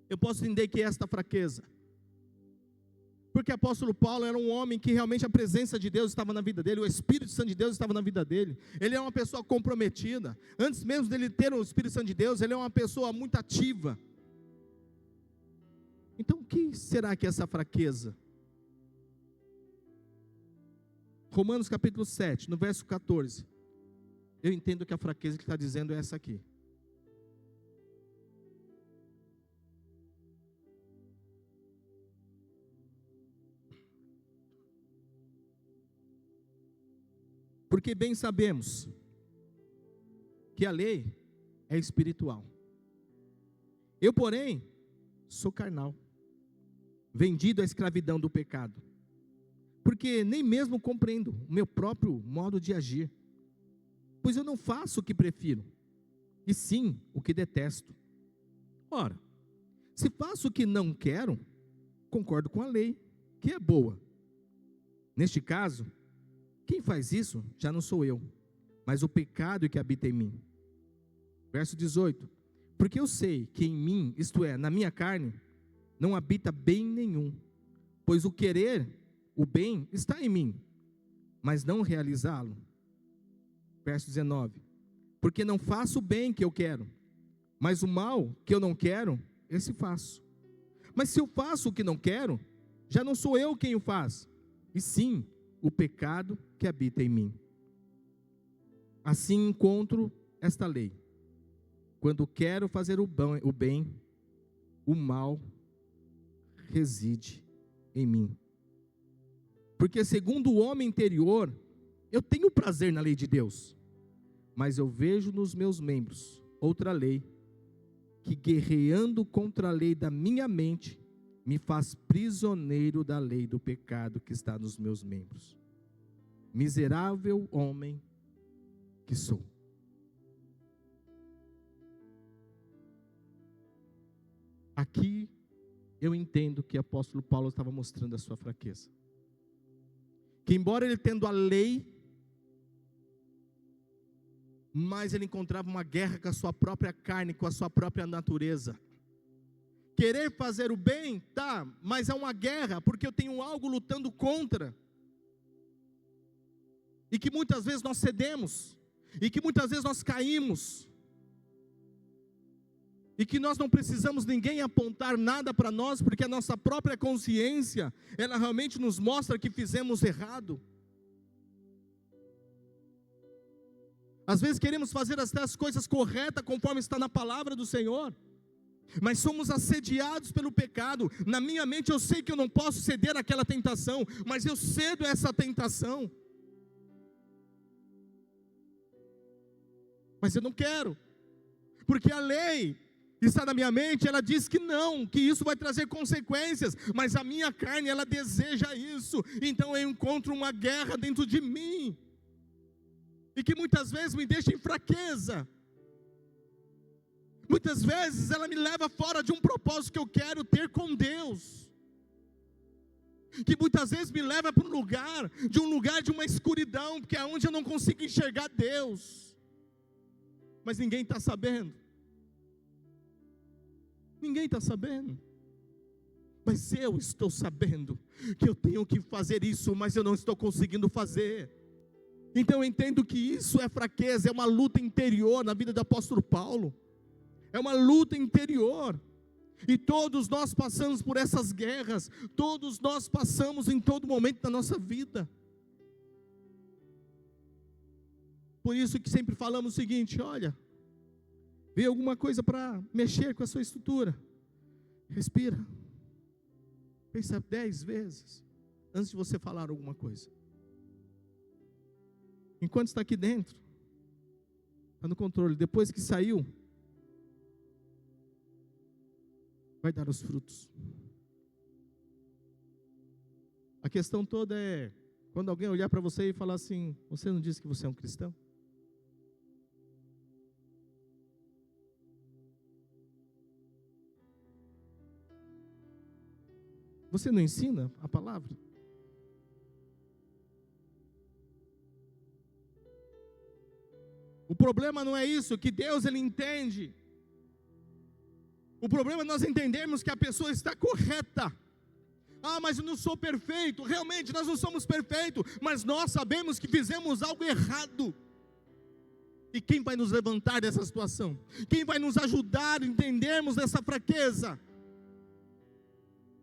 eu posso entender que é esta fraqueza. Porque o apóstolo Paulo era um homem que realmente a presença de Deus estava na vida dele, o Espírito Santo de Deus estava na vida dele. Ele é uma pessoa comprometida. Antes mesmo dele ter o Espírito Santo de Deus, ele é uma pessoa muito ativa. Então o que será que é essa fraqueza? Romanos capítulo 7, no verso 14. Eu entendo que a fraqueza que está dizendo é essa aqui. Porque bem sabemos que a lei é espiritual. Eu, porém, sou carnal, vendido à escravidão do pecado. Porque nem mesmo compreendo o meu próprio modo de agir. Pois eu não faço o que prefiro, e sim o que detesto. Ora, se faço o que não quero, concordo com a lei, que é boa. Neste caso, quem faz isso já não sou eu, mas o pecado que habita em mim. Verso 18: porque eu sei que em mim, isto é, na minha carne, não habita bem nenhum, pois o querer, o bem, está em mim, mas não realizá-lo. Verso 19: porque não faço o bem que eu quero, mas o mal que eu não quero, esse faço. Mas se eu faço o que não quero, já não sou eu quem o faz, e sim o pecado que habita em mim. Assim encontro esta lei: quando quero fazer o bem, o mal reside em mim. Porque segundo o homem interior, eu tenho prazer na lei de Deus, mas eu vejo nos meus membros outra lei, que guerreando contra a lei da minha mente, me faz prisioneiro da lei do pecado que está nos meus membros. Miserável homem que sou. Aqui eu entendo que o apóstolo Paulo estava mostrando a sua fraqueza. Que embora ele tendo a lei, mas ele encontrava uma guerra com a sua própria carne, com a sua própria natureza. Querer fazer o bem, tá, mas é uma guerra, porque eu tenho algo lutando contra. E que muitas vezes nós cedemos, e que muitas vezes nós caímos, e que nós não precisamos ninguém apontar nada para nós, porque a nossa própria consciência, ela realmente nos mostra que fizemos errado. Às vezes queremos fazer as coisas corretas, conforme está na palavra do Senhor, mas somos assediados pelo pecado. Na minha mente eu sei que eu não posso ceder àquela tentação, mas eu cedo a essa tentação. Mas eu não quero, porque a lei está na minha mente, ela diz que não, que isso vai trazer consequências, mas a minha carne, ela deseja isso, então eu encontro uma guerra dentro de mim, e que muitas vezes me deixa em fraqueza, muitas vezes ela me leva fora de um propósito que eu quero ter com Deus. que muitas vezes me leva para um lugar de uma escuridão, porque é onde eu não consigo enxergar Deus, mas ninguém está sabendo, mas eu estou sabendo, que eu tenho que fazer isso, mas eu não estou conseguindo fazer. Então eu entendo que isso é fraqueza, é uma luta interior na vida do apóstolo Paulo, é uma luta interior, e todos nós passamos por essas guerras, todos nós passamos em todo momento da nossa vida. Por isso que sempre falamos o seguinte: olha, vê alguma coisa para mexer com a sua estrutura, respira, pensa 10 vezes, antes de você falar alguma coisa. Enquanto está aqui dentro, está no controle. Depois que saiu, vai dar os frutos. A questão toda é, quando alguém olhar para você e falar assim: você não disse que você é um cristão? Você não ensina a palavra? O problema não é isso, que Deus ele entende. O problema é nós entendermos que a pessoa está correta. Ah, mas eu não sou perfeito. Realmente nós não somos perfeitos, mas nós sabemos que fizemos algo errado. E quem vai nos levantar dessa situação? Quem vai nos ajudar a entendermos essa fraqueza?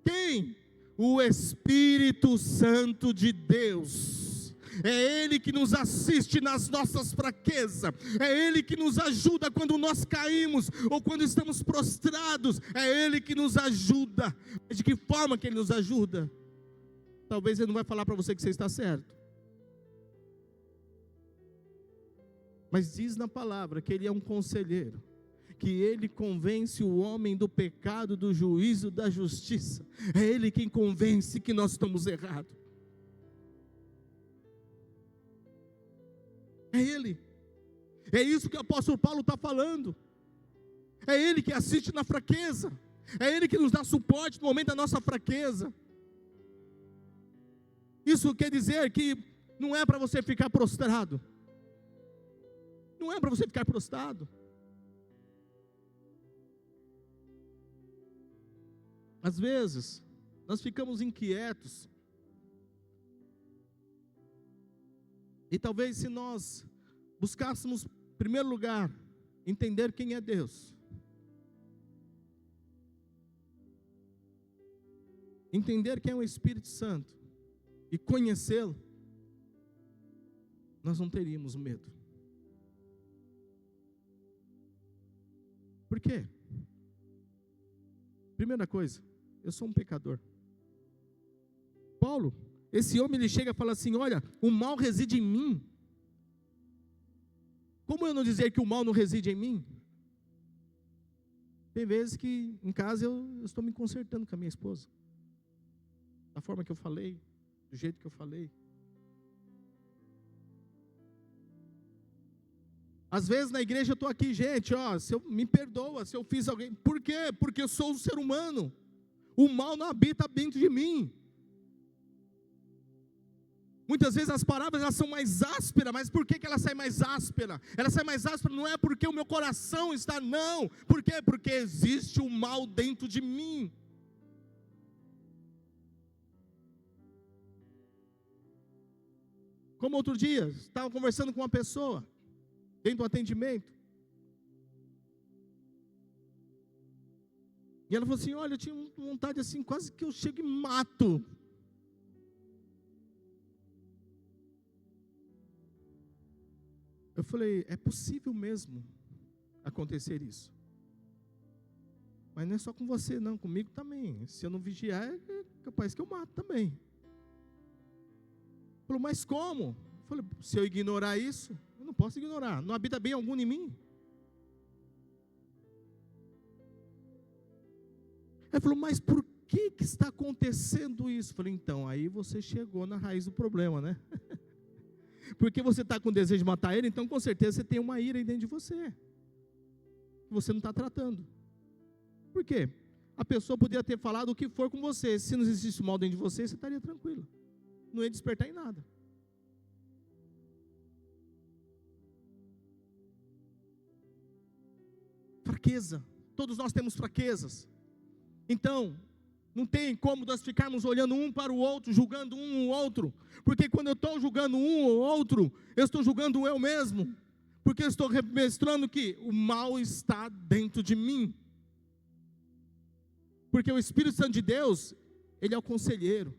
Quem? O Espírito Santo de Deus. É Ele que nos assiste nas nossas fraquezas, é Ele que nos ajuda quando nós caímos, ou quando estamos prostrados, é Ele que nos ajuda. Mas de que forma que Ele nos ajuda? Talvez Ele não vai falar para você que você está certo, mas diz na palavra que Ele é um conselheiro, que Ele convence o homem do pecado, do juízo, da justiça. É Ele quem convence que nós estamos errados. É Ele. É isso que o apóstolo Paulo está falando. É Ele que assiste na fraqueza. É Ele que nos dá suporte no momento da nossa fraqueza. Isso quer dizer que não é para você ficar prostrado. Não é para você ficar prostrado. Às vezes, nós ficamos inquietos. E talvez se nós buscássemos, em primeiro lugar, entender quem é Deus, entender quem é o Espírito Santo e conhecê-lo, nós não teríamos medo. Por quê? Primeira coisa, eu sou um pecador. Paulo, esse homem, ele chega e fala assim: olha, o mal reside em mim. Como eu não dizer que o mal não reside em mim? Tem vezes que em casa eu estou me consertando com a minha esposa, da forma que eu falei, do jeito que eu falei. Às vezes na igreja eu estou aqui, gente, ó, me perdoa se eu fiz alguém. Por quê? Porque eu sou um ser humano. O mal não habita dentro de mim. Muitas vezes as palavras elas são mais ásperas, mas por que ela sai mais áspera? Ela sai mais áspera não é porque o meu coração está, não. Por quê? Porque existe o mal dentro de mim. Como outro dia, estava conversando com uma pessoa, dentro do atendimento. E ela falou assim: olha, eu tinha vontade assim, quase que eu chego e mato. Eu falei: é possível mesmo acontecer isso. Mas não é só com você não, comigo também. Se eu não vigiar, é capaz que eu mato também. Ele falou: mas como? Eu falei: se eu ignorar isso, eu não posso ignorar. Não habita bem algum em mim? Ele falou: mas por que está acontecendo isso? Eu falei: então, aí você chegou na raiz do problema, né? Porque você está com desejo de matar ele, então com certeza você tem uma ira aí dentro de você, que você não está tratando. Por quê? a pessoa poderia ter falado o que for com você. Se não existisse mal dentro de você, você estaria tranquilo. Não ia despertar em nada. Fraqueza. Todos nós temos fraquezas. Então, não tem como nós ficarmos olhando um para o outro, julgando um ou outro. Porque quando eu estou julgando um ou outro, eu estou julgando eu mesmo. Porque eu estou mostrando que o mal está dentro de mim. Porque o Espírito Santo de Deus, ele é o conselheiro.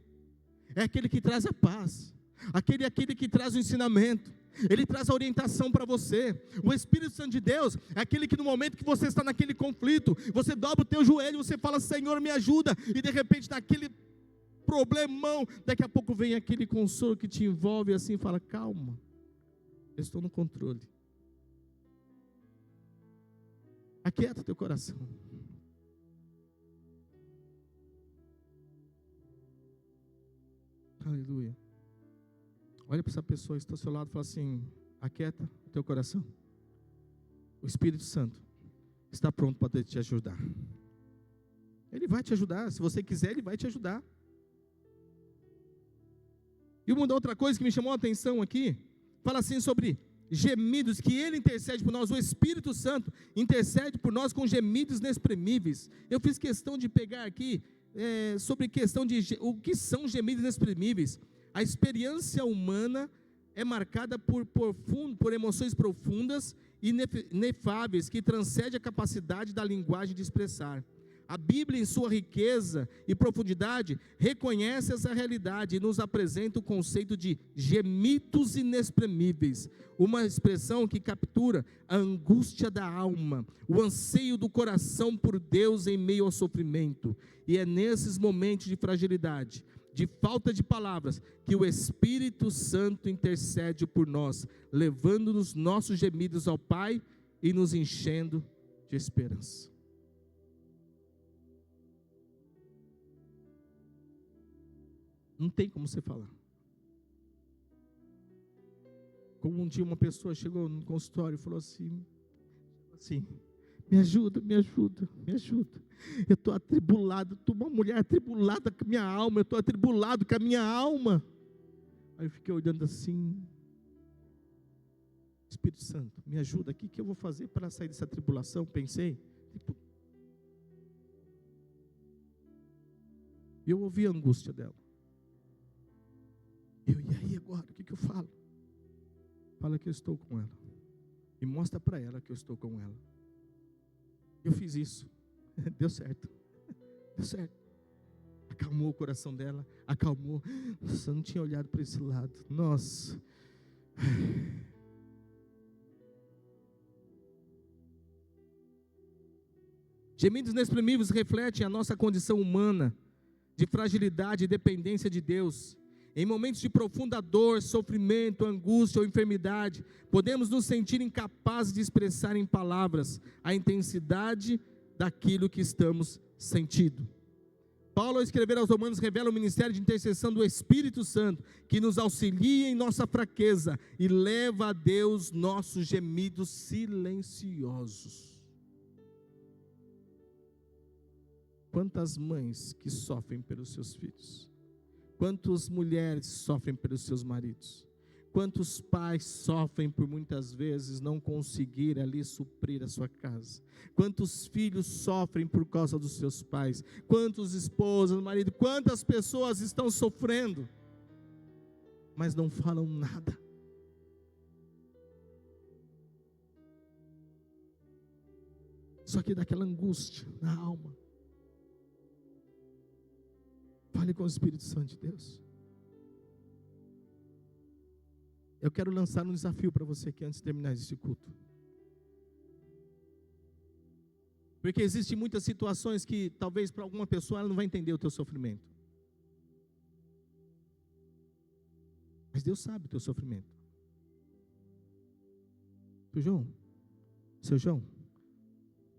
É aquele que traz a paz. Aquele que traz o ensinamento. Ele traz a orientação para você. O Espírito Santo de Deus é aquele que no momento que você está naquele conflito, você dobra o teu joelho, você fala, Senhor, me ajuda. E de repente naquele problemão, daqui a pouco vem aquele consolo que te envolve assim e fala, calma, eu estou no controle. Aquieta teu coração. Aleluia. Olha para essa pessoa que está ao seu lado e fala assim, aquieta o teu coração. O Espírito Santo está pronto para te ajudar. Ele vai te ajudar, se você quiser, ele vai te ajudar. E uma outra coisa que me chamou a atenção aqui, fala assim sobre gemidos, que ele intercede por nós, o Espírito Santo intercede por nós com gemidos inexprimíveis. Eu fiz questão de pegar aqui, sobre questão de o que são gemidos inexprimíveis. A experiência humana é marcada por emoções profundas e inefáveis, que transcendem a capacidade da linguagem de expressar. A Bíblia, em sua riqueza e profundidade, reconhece essa realidade e nos apresenta o conceito de gemidos inexprimíveis, uma expressão que captura a angústia da alma, o anseio do coração por Deus em meio ao sofrimento. E é nesses momentos de fragilidade, de falta de palavras, que o Espírito Santo intercede por nós, levando os nossos gemidos ao Pai e nos enchendo de esperança. Não tem como você falar. Como um dia uma pessoa chegou no consultório e falou assim, me ajuda, me ajuda, me ajuda. Eu estou atribulado, estou uma mulher atribulada com a minha alma, eu estou atribulado com a minha alma. Aí eu fiquei olhando assim, Espírito Santo, me ajuda, o que eu vou fazer para sair dessa tribulação? Pensei, e eu ouvi a angústia dela. E aí agora, o que eu falo? Fala que eu estou com ela. E mostra para ela que eu estou com ela. Eu fiz isso. Deu certo. Deu certo. Acalmou o coração dela. Acalmou. Nossa, eu não tinha olhado para esse lado. Nossa. Gemidos inexprimíveis refletem a nossa condição humana de fragilidade e dependência de Deus. Em momentos de profunda dor, sofrimento, angústia ou enfermidade, podemos nos sentir incapazes de expressar em palavras a intensidade daquilo que estamos sentindo. Paulo, ao escrever aos Romanos, revela o ministério de intercessão do Espírito Santo, que nos auxilia em nossa fraqueza e leva a Deus nossos gemidos silenciosos. Quantas mães que sofrem pelos seus filhos? Quantas mulheres sofrem pelos seus maridos? Quantos pais sofrem por muitas vezes não conseguir ali suprir a sua casa? Quantos filhos sofrem por causa dos seus pais? Quantos esposas, marido, quantas pessoas estão sofrendo, mas não falam nada? Só que daquela angústia na alma. Fale com o Espírito Santo de Deus. Eu quero lançar um desafio para você aqui antes de terminar esse culto. Porque existem muitas situações que talvez para alguma pessoa ela não vai entender o teu sofrimento. Mas Deus sabe o teu sofrimento. Seu João,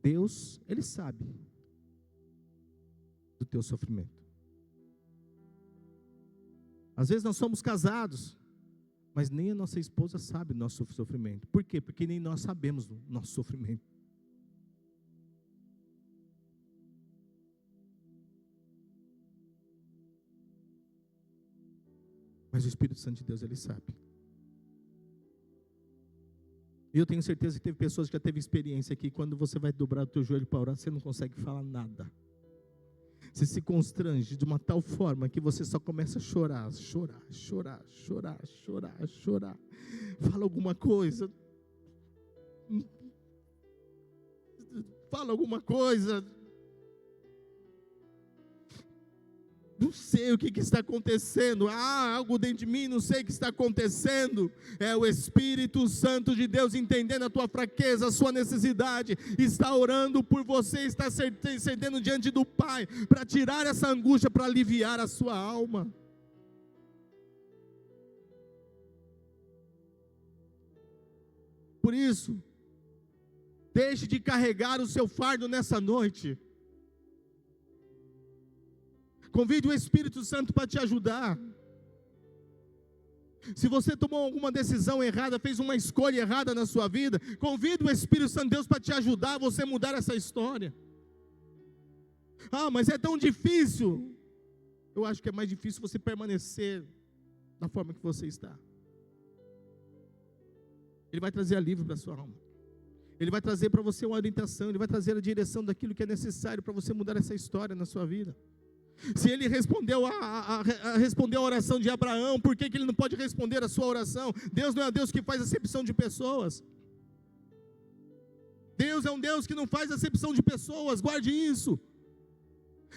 Deus, Ele sabe do teu sofrimento. Às vezes nós somos casados, mas nem a nossa esposa sabe do nosso sofrimento. Por quê? Porque nem nós sabemos do nosso sofrimento. Mas o Espírito Santo de Deus, Ele sabe. E eu tenho certeza que teve pessoas que já teve experiência aqui, quando você vai dobrar o teu joelho para orar, você não consegue falar nada. Você se constrange de uma tal forma que você só começa a chorar. Fala alguma coisa. Fala alguma coisa. Não sei o que está acontecendo. Algo dentro de mim, não sei o que está acontecendo. É o Espírito Santo de Deus entendendo a tua fraqueza, a sua necessidade. Está orando por você, está cedendo diante do Pai, para tirar essa angústia, para aliviar a sua alma. Por isso, deixe de carregar o seu fardo nessa noite. Convide o Espírito Santo para te ajudar. Se você tomou alguma decisão errada, fez uma escolha errada na sua vida, convide o Espírito Santo de Deus para te ajudar a você mudar essa história. Mas é tão difícil. Eu acho que é mais difícil você permanecer da forma que você está. Ele vai trazer alívio para a sua alma. Ele vai trazer para você uma orientação, Ele vai trazer a direção daquilo que é necessário para você mudar essa história na sua vida. Se Ele respondeu a oração de Abraão, por que Ele não pode responder a sua oração? Deus não é Deus que faz acepção de pessoas. Deus é um Deus que não faz acepção de pessoas, guarde isso.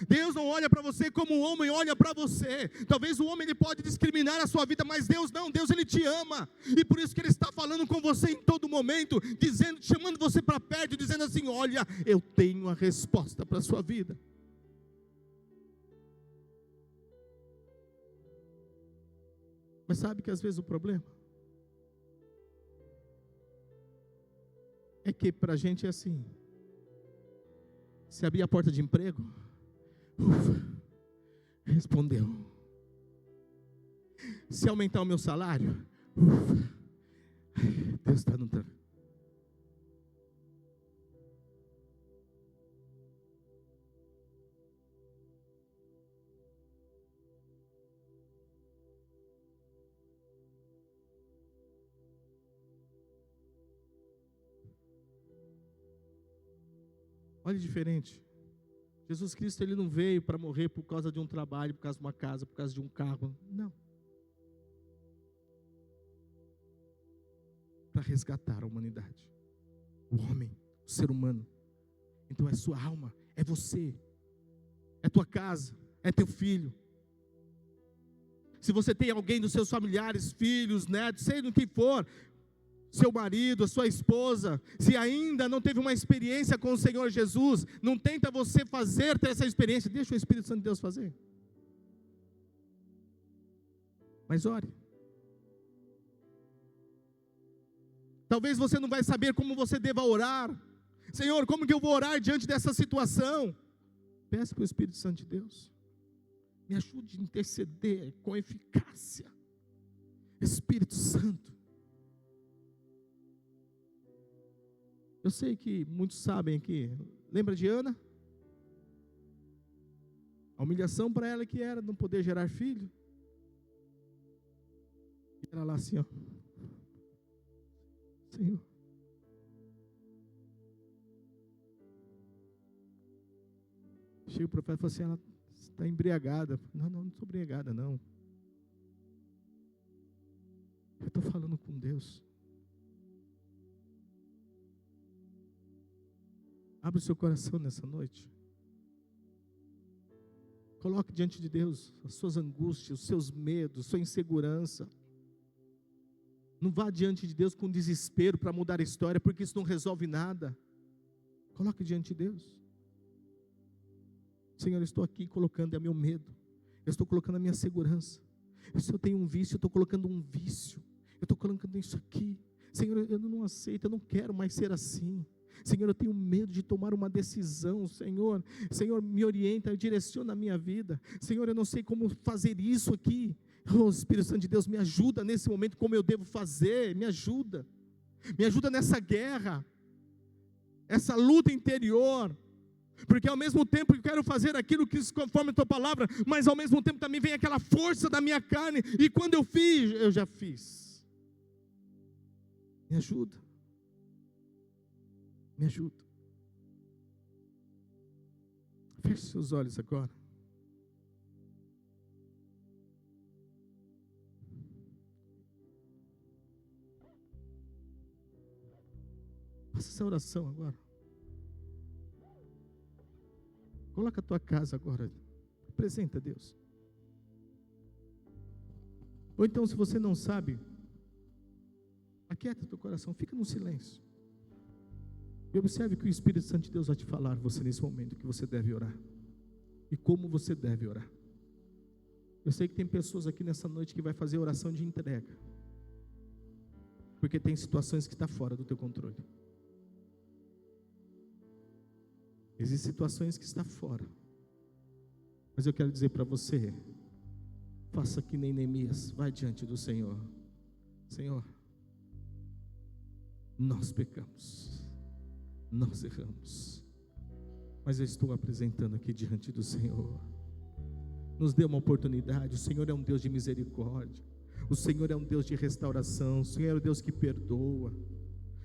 Deus não olha para você como o homem olha para você. Talvez o homem ele pode discriminar a sua vida, mas Deus não, Deus Ele te ama. E por isso que Ele está falando com você em todo momento, dizendo, chamando você para perto, dizendo assim, olha, eu tenho a resposta para a sua vida. Mas sabe que às vezes o problema é que para a gente é assim. Se abrir a porta de emprego, respondeu. Se aumentar o meu salário, Deus está no trabalho. Olha diferente. Jesus Cristo Ele não veio para morrer por causa de um trabalho, por causa de uma casa, por causa de um carro. Não. Para resgatar a humanidade. O homem, o ser humano. Então é sua alma, é você. É tua casa, é teu filho. Se você tem alguém dos seus familiares, filhos, netos, sei no que for, seu marido, a sua esposa, se ainda não teve uma experiência com o Senhor Jesus, não tenta você ter essa experiência, deixa o Espírito Santo de Deus fazer. Mas ore. Talvez você não vai saber como você deva orar. Senhor, como que eu vou orar diante dessa situação? Peça para o Espírito Santo de Deus. Me ajude a interceder com eficácia. Espírito Santo. Eu sei que muitos sabem aqui. Lembra de Ana? A humilhação para ela que era não poder gerar filho. E era lá assim, ó. Senhor. Chega o profeta e fala assim, ela está embriagada. Não estou embriagada não. Eu estou falando com Deus. Abre o seu coração nessa noite. Coloque diante de Deus as suas angústias, os seus medos, sua insegurança. Não vá diante de Deus com desespero para mudar a história, porque isso não resolve nada. Coloque diante de Deus. Senhor, eu estou aqui colocando meu medo. Eu estou colocando a minha segurança. Se eu tenho um vício, eu estou colocando um vício. Eu estou colocando isso aqui. Senhor, eu não aceito, eu não quero mais ser assim. Senhor, eu tenho medo de tomar uma decisão, Senhor, me orienta, direciona a minha vida, Senhor, eu não sei como fazer isso aqui, Espírito Santo de Deus, me ajuda nesse momento, como eu devo fazer, me ajuda nessa guerra, essa luta interior, Porque ao mesmo tempo que eu quero fazer aquilo que conforme a tua palavra, mas ao mesmo tempo também vem aquela força da minha carne, e quando eu fiz, eu já fiz. Me ajuda. Me ajuda. Feche seus olhos agora. Faça essa oração agora. Coloca a tua casa agora. Apresenta a Deus. Ou então, se você não sabe, aquieta teu coração, fica no silêncio. E observe que o Espírito Santo de Deus vai te falar você nesse momento que você deve orar. E como você deve orar. Eu sei que tem pessoas aqui nessa noite que vai fazer oração de entrega. Porque tem situações que estão fora do teu controle. Existem situações que estão fora. Mas eu quero dizer para você, faça que nem Neemias, vai diante do Senhor. Senhor, nós pecamos, nós erramos, mas eu estou apresentando aqui diante do Senhor. Nos dê uma oportunidade. O Senhor é um Deus de misericórdia, o Senhor é um Deus de restauração, o Senhor é o Deus que perdoa,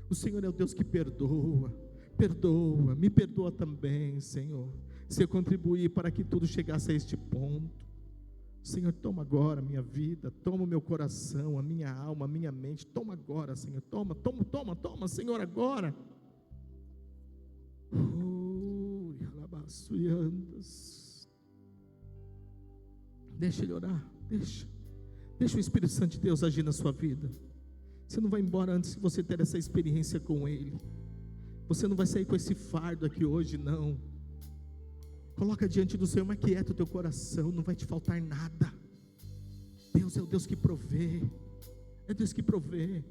o Senhor é o Deus que perdoa. Perdoa, me perdoa também, Senhor, se eu contribuir para que tudo chegasse a este ponto. Senhor, toma agora a minha vida, toma o meu coração, a minha alma, a minha mente, toma agora, Senhor, toma, Senhor, agora. Deixa Ele orar, deixa o Espírito Santo de Deus agir na sua vida. Você não vai embora antes de você ter essa experiência com Ele. Você não vai sair com esse fardo aqui hoje, não. Coloca diante do Senhor, mas quieta o teu coração, não vai te faltar nada. Deus é o Deus que provê, é Deus que provê.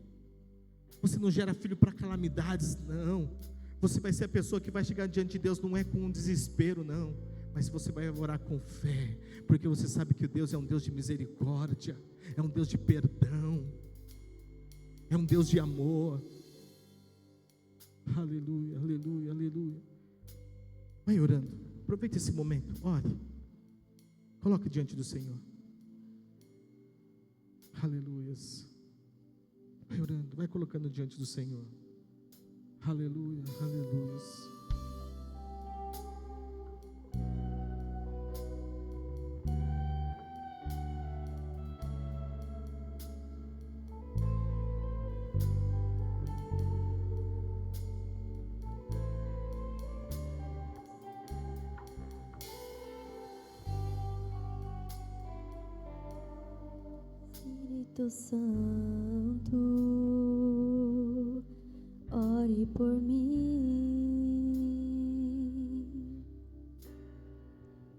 Você não gera filho para calamidades, não. Você vai ser a pessoa que vai chegar diante de Deus, não é com um desespero, não, mas você vai orar com fé, porque você sabe que Deus é um Deus de misericórdia, é um Deus de perdão, é um Deus de amor. Aleluia, aleluia, aleluia. Vai orando, aproveita esse momento, ore, coloque diante do Senhor. Aleluias. Vai orando, vai colocando diante do Senhor. Aleluia, aleluias. Espírito Santo, ore por mim,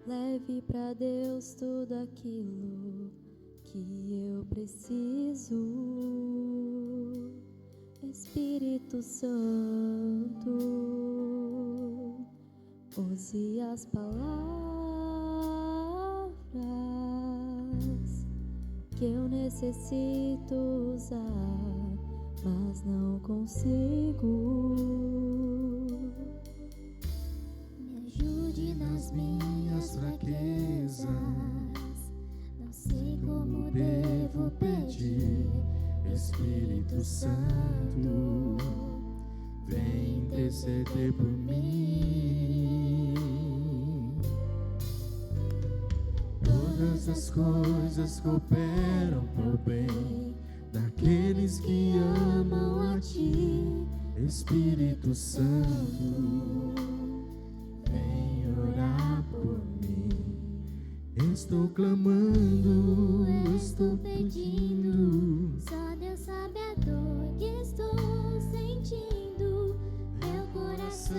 leve para Deus tudo aquilo que eu preciso. Espírito Santo, use as palavras que eu necessito usar, mas não consigo. Me ajude nas minhas fraquezas, não sei como devo pedir. Espírito Santo, vem interceder por mim. Todas as coisas cooperam pro bem daqueles que amam a Ti. Espírito Santo, vem orar por mim. Estou clamando, estou pedindo. Só Deus sabe a dor que estou sentindo. Meu coração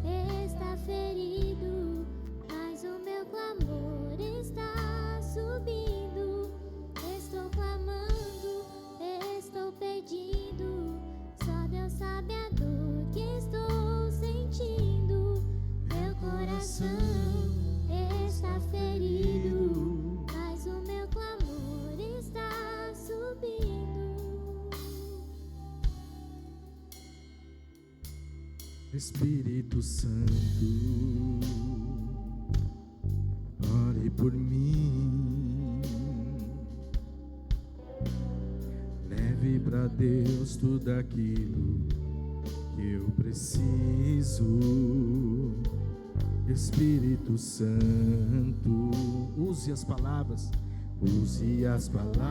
está ferido, mas o meu clamor está subindo. Estou clamando, estou pedindo. Só Deus sabe a dor que estou sentindo. Meu coração está ferido, mas o meu clamor está subindo. Espírito Santo, ore por mim, leve para Deus tudo aquilo que eu preciso. Espírito Santo, use as palavras, use as palavras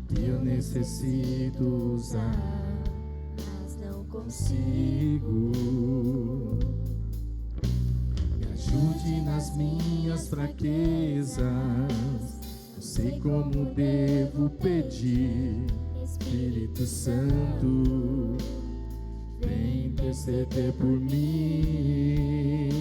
que eu necessito usar, mas não consigo. Me ajude nas minhas fraquezas, não sei como devo pedir. Espírito Santo, vem interceder por mim.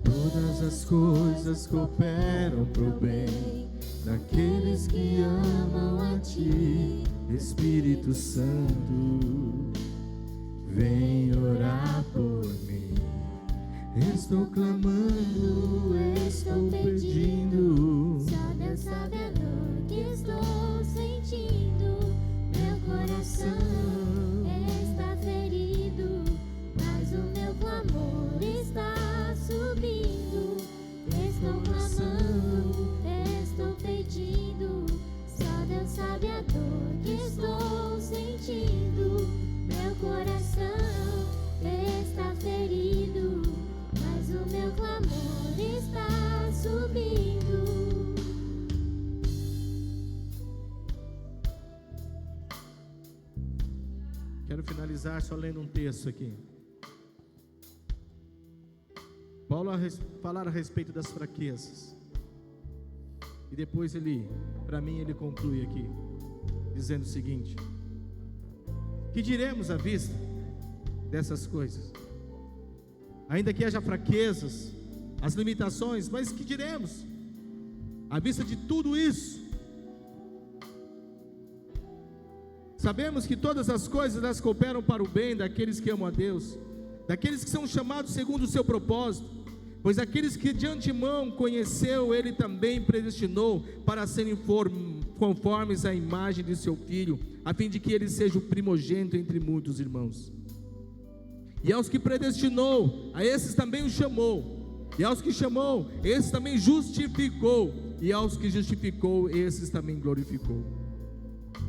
Todas as coisas cooperam pro bem daqueles que amam a Ti. Espírito Santo, vem orar por mim. Estou clamando, estou pedindo. Só Deus sabe a dor que estou sentindo. Meu coração está ferido, mas o meu clamor está subindo. Estou clamando, estou pedindo. Só Deus sabe a dor que estou sentindo. Meu coração está ferido, mas o meu clamor está subindo. Quero finalizar só lendo um texto aqui. Paulo falar a respeito das fraquezas. E depois para mim ele conclui aqui, dizendo o seguinte: que diremos à vista dessas coisas? Ainda que haja fraquezas, as limitações, mas que diremos à vista de tudo isso? Sabemos que todas as coisas elas cooperam para o bem daqueles que amam a Deus, daqueles que são chamados segundo o seu propósito, pois aqueles que de antemão conheceu, Ele também predestinou para serem conformes à imagem de seu Filho, a fim de que Ele seja o primogênito entre muitos irmãos. E aos que predestinou, a esses também os chamou, e aos que chamou, esses também justificou, e aos que justificou, esses também glorificou.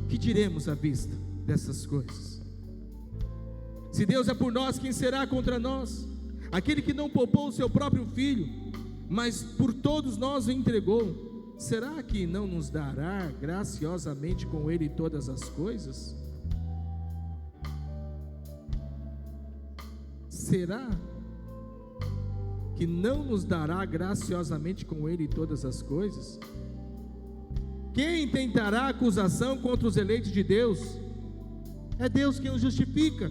Que diremos à vista dessas coisas? Se Deus é por nós, quem será contra nós? Aquele que não poupou o seu próprio filho, mas por todos nós o entregou, será que não nos dará graciosamente com ele todas as coisas? Será que não nos dará graciosamente com ele todas as coisas? Quem tentará acusação contra os eleitos de Deus? É Deus quem os justifica.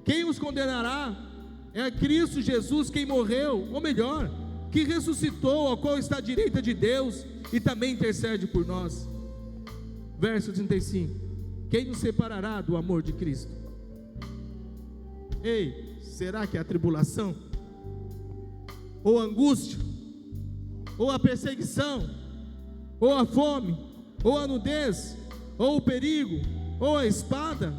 Quem os condenará? É Cristo Jesus quem morreu, ou melhor, que ressuscitou, ao qual está à direita de Deus e também intercede por nós. Verso 35: quem nos separará do amor de Cristo? Ei, será que é a tribulação? Ou a angústia? Ou a perseguição? Ou a fome? Ou a nudez? Ou o perigo? Ou a espada?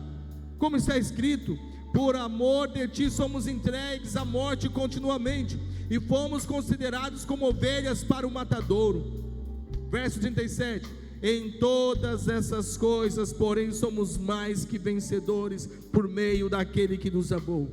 Como está escrito: por amor de ti somos entregues à morte continuamente, e fomos considerados como ovelhas para o matadouro. Verso 37: em todas essas coisas, porém, somos mais que vencedores por meio daquele que nos amou.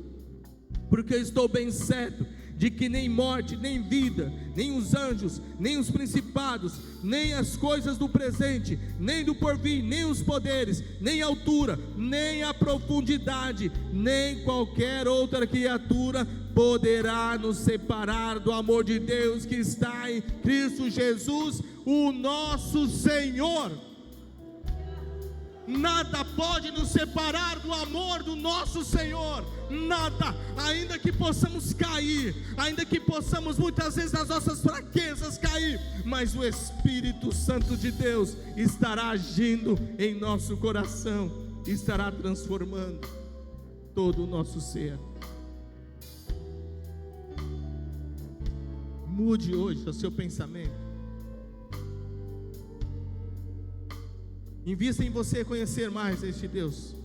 Porque eu estou bem certo de que nem morte, nem vida, nem os anjos, nem os principados, nem as coisas do presente, nem do porvir, nem os poderes, nem a altura, nem a profundidade, nem qualquer outra criatura poderá nos separar do amor de Deus que está em Cristo Jesus, o nosso Senhor. Nada pode nos separar do amor do nosso Senhor, nada, ainda que possamos cair, ainda que possamos muitas vezes nas nossas fraquezas cair, mas o Espírito Santo de Deus estará agindo em nosso coração, estará transformando todo o nosso ser. Mude hoje o seu pensamento. Invista em você conhecer mais este Deus.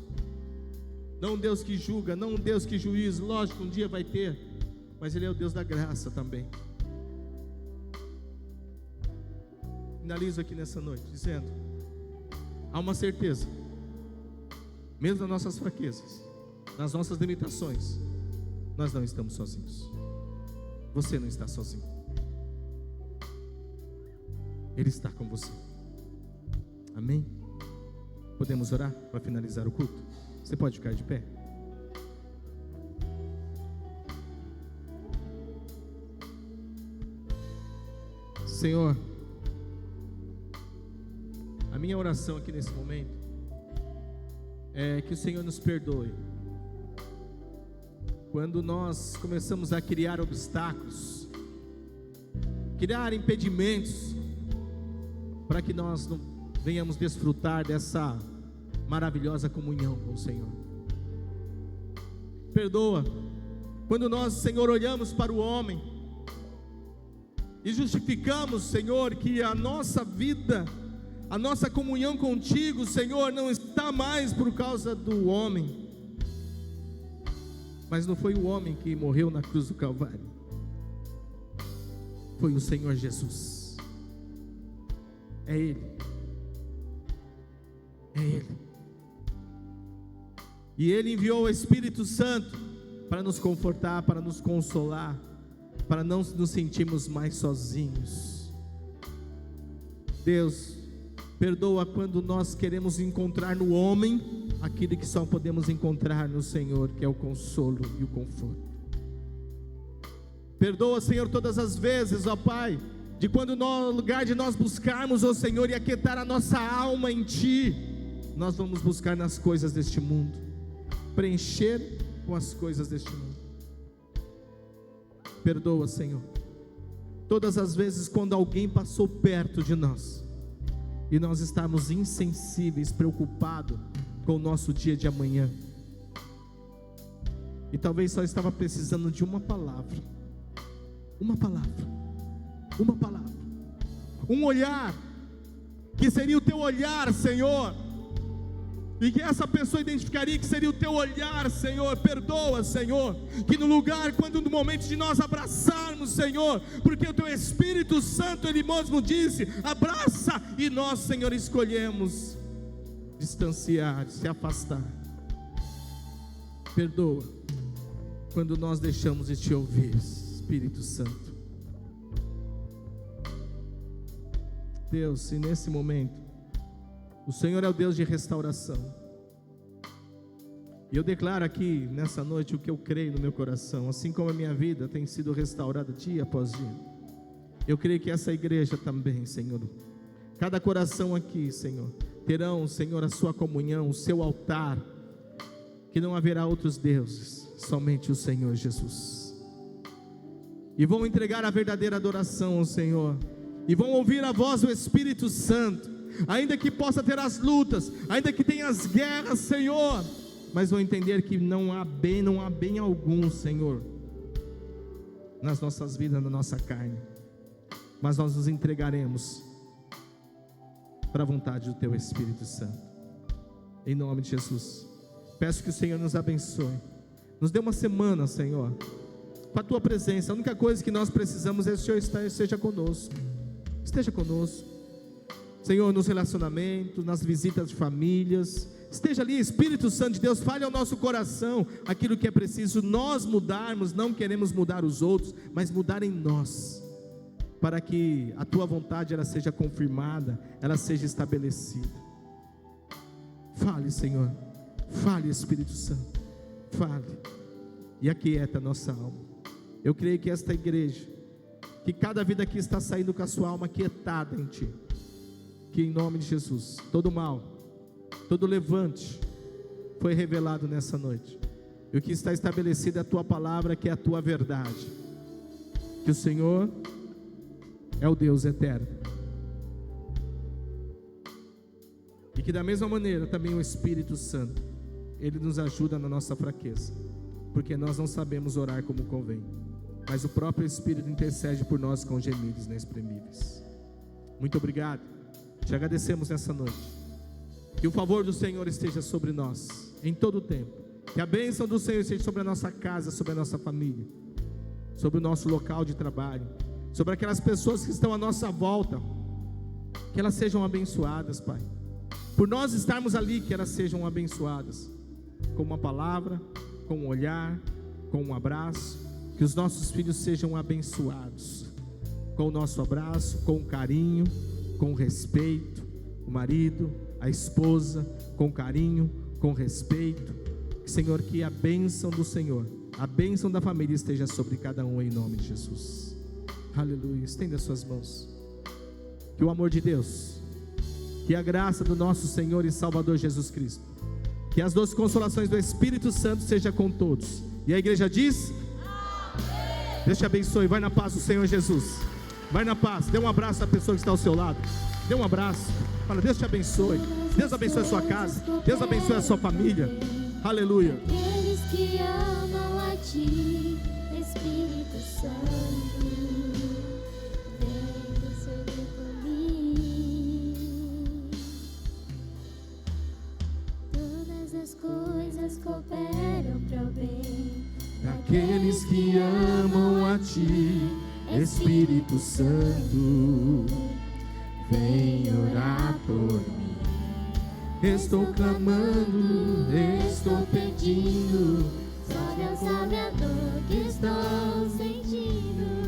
Não um Deus que julga, não um Deus que juiz. Lógico, um dia vai ter, mas Ele é o Deus da graça também. Finalizo aqui nessa noite dizendo: há uma certeza, mesmo nas nossas fraquezas, nas nossas limitações, nós não estamos sozinhos. Você não está sozinho. Ele está com você. Amém? Podemos orar para finalizar o culto? Você pode ficar de pé? Senhor, a minha oração aqui nesse momento é que o Senhor nos perdoe quando nós começamos a criar obstáculos, criar impedimentos, para que nós não venhamos desfrutar dessa maravilhosa comunhão com o Senhor. Perdoa quando nós, Senhor, olhamos para o homem e justificamos, Senhor, que a nossa vida, a nossa comunhão contigo, Senhor, não está mais por causa do homem. Mas não foi o homem que morreu na cruz do Calvário, foi o Senhor Jesus. É Ele. É Ele. E Ele enviou o Espírito Santo para nos confortar, para nos consolar, para não nos sentirmos mais sozinhos. Deus, perdoa quando nós queremos encontrar no homem aquilo que só podemos encontrar no Senhor, que é o consolo e o conforto. Perdoa, Senhor, todas as vezes, ó Pai, de quando no lugar de nós buscarmos, ó Senhor, e aquietar a nossa alma em Ti, nós vamos buscar nas coisas deste mundo, preencher com as coisas deste mundo. Perdoa, Senhor, todas as vezes quando alguém passou perto de nós e nós estamos insensíveis, preocupados com o nosso dia de amanhã, e talvez só estava precisando de uma palavra, um olhar, que seria o teu olhar, Senhor, e que essa pessoa identificaria que seria o teu olhar, Senhor. Perdoa, Senhor, que no lugar, quando no momento de nós abraçarmos, Senhor, porque o teu Espírito Santo, Ele mesmo disse, abraça, e nós, Senhor, escolhemos distanciar, se afastar. Perdoa quando nós deixamos de Te ouvir, Espírito Santo. Deus, e nesse momento o Senhor é o Deus de restauração, e eu declaro aqui nessa noite o que eu creio no meu coração. Assim como a minha vida tem sido restaurada dia após dia, eu creio que essa igreja também, Senhor, cada coração aqui, Senhor, terão, Senhor, a sua comunhão, o seu altar, que não haverá outros deuses, somente o Senhor Jesus, e vão entregar a verdadeira adoração ao Senhor, e vão ouvir a voz do Espírito Santo, ainda que possa ter as lutas, ainda que tenha as guerras, Senhor, mas vão entender que não há bem algum, Senhor, nas nossas vidas, na nossa carne, mas nós nos entregaremos para a vontade do Teu Espírito Santo, em nome de Jesus. Peço que o Senhor nos abençoe, nos dê uma semana, Senhor, com a Tua presença. A única coisa que nós precisamos é que o Senhor esteja conosco, Senhor, nos relacionamentos, nas visitas de famílias, esteja ali, Espírito Santo de Deus, fale ao nosso coração aquilo que é preciso nós mudarmos. Não queremos mudar os outros, mas mudar em nós, para que a Tua vontade ela seja confirmada, ela seja estabelecida. Fale, Senhor, fale, Espírito Santo, fale, e aquieta a nossa alma. Eu creio que esta igreja, que cada vida aqui está saindo com a sua alma aquietada em Ti, que em nome de Jesus, todo mal, todo levante foi revelado nessa noite, e o que está estabelecido é a Tua palavra, que é a Tua verdade, que o Senhor é o Deus eterno, e que da mesma maneira também o Espírito Santo, Ele nos ajuda na nossa fraqueza, porque nós não sabemos orar como convém, mas o próprio Espírito intercede por nós com gemidos inexprimíveis. Muito obrigado, te agradecemos nessa noite, Que o favor do Senhor esteja sobre nós, em todo o tempo. Que a bênção do Senhor esteja sobre a nossa casa, sobre a nossa família, sobre o nosso local de trabalho, sobre aquelas pessoas que estão à nossa volta. Que elas sejam abençoadas, Pai. Por nós estarmos ali, que elas sejam abençoadas. Com uma palavra, com um olhar, com um abraço. Que os nossos filhos sejam abençoados. Com o nosso abraço, com carinho, com respeito. O marido, a esposa, com carinho, com respeito. Senhor, que a bênção do Senhor, a bênção da família esteja sobre cada um em nome de Jesus. Aleluia. Estenda suas mãos. Que o amor de Deus, que a graça do nosso Senhor e Salvador Jesus Cristo, que as doces consolações do Espírito Santo seja com todos. E a igreja diz: amém. Deus te abençoe. Vai na paz do Senhor Jesus. Vai na paz. Dê um abraço à pessoa que está ao seu lado. Dê um abraço. Fala: Deus te abençoe. Deus abençoe a sua casa. Deus abençoe a sua família. Aleluia. Aqueles que amam a Ti, Espírito Santo, vem sobre mim. Todas as coisas cooperam para o bem daqueles que amam a Ti, Espírito Santo, vem orar por mim. Estou clamando, estou pedindo, só Deus sabe a dor que estou sentindo.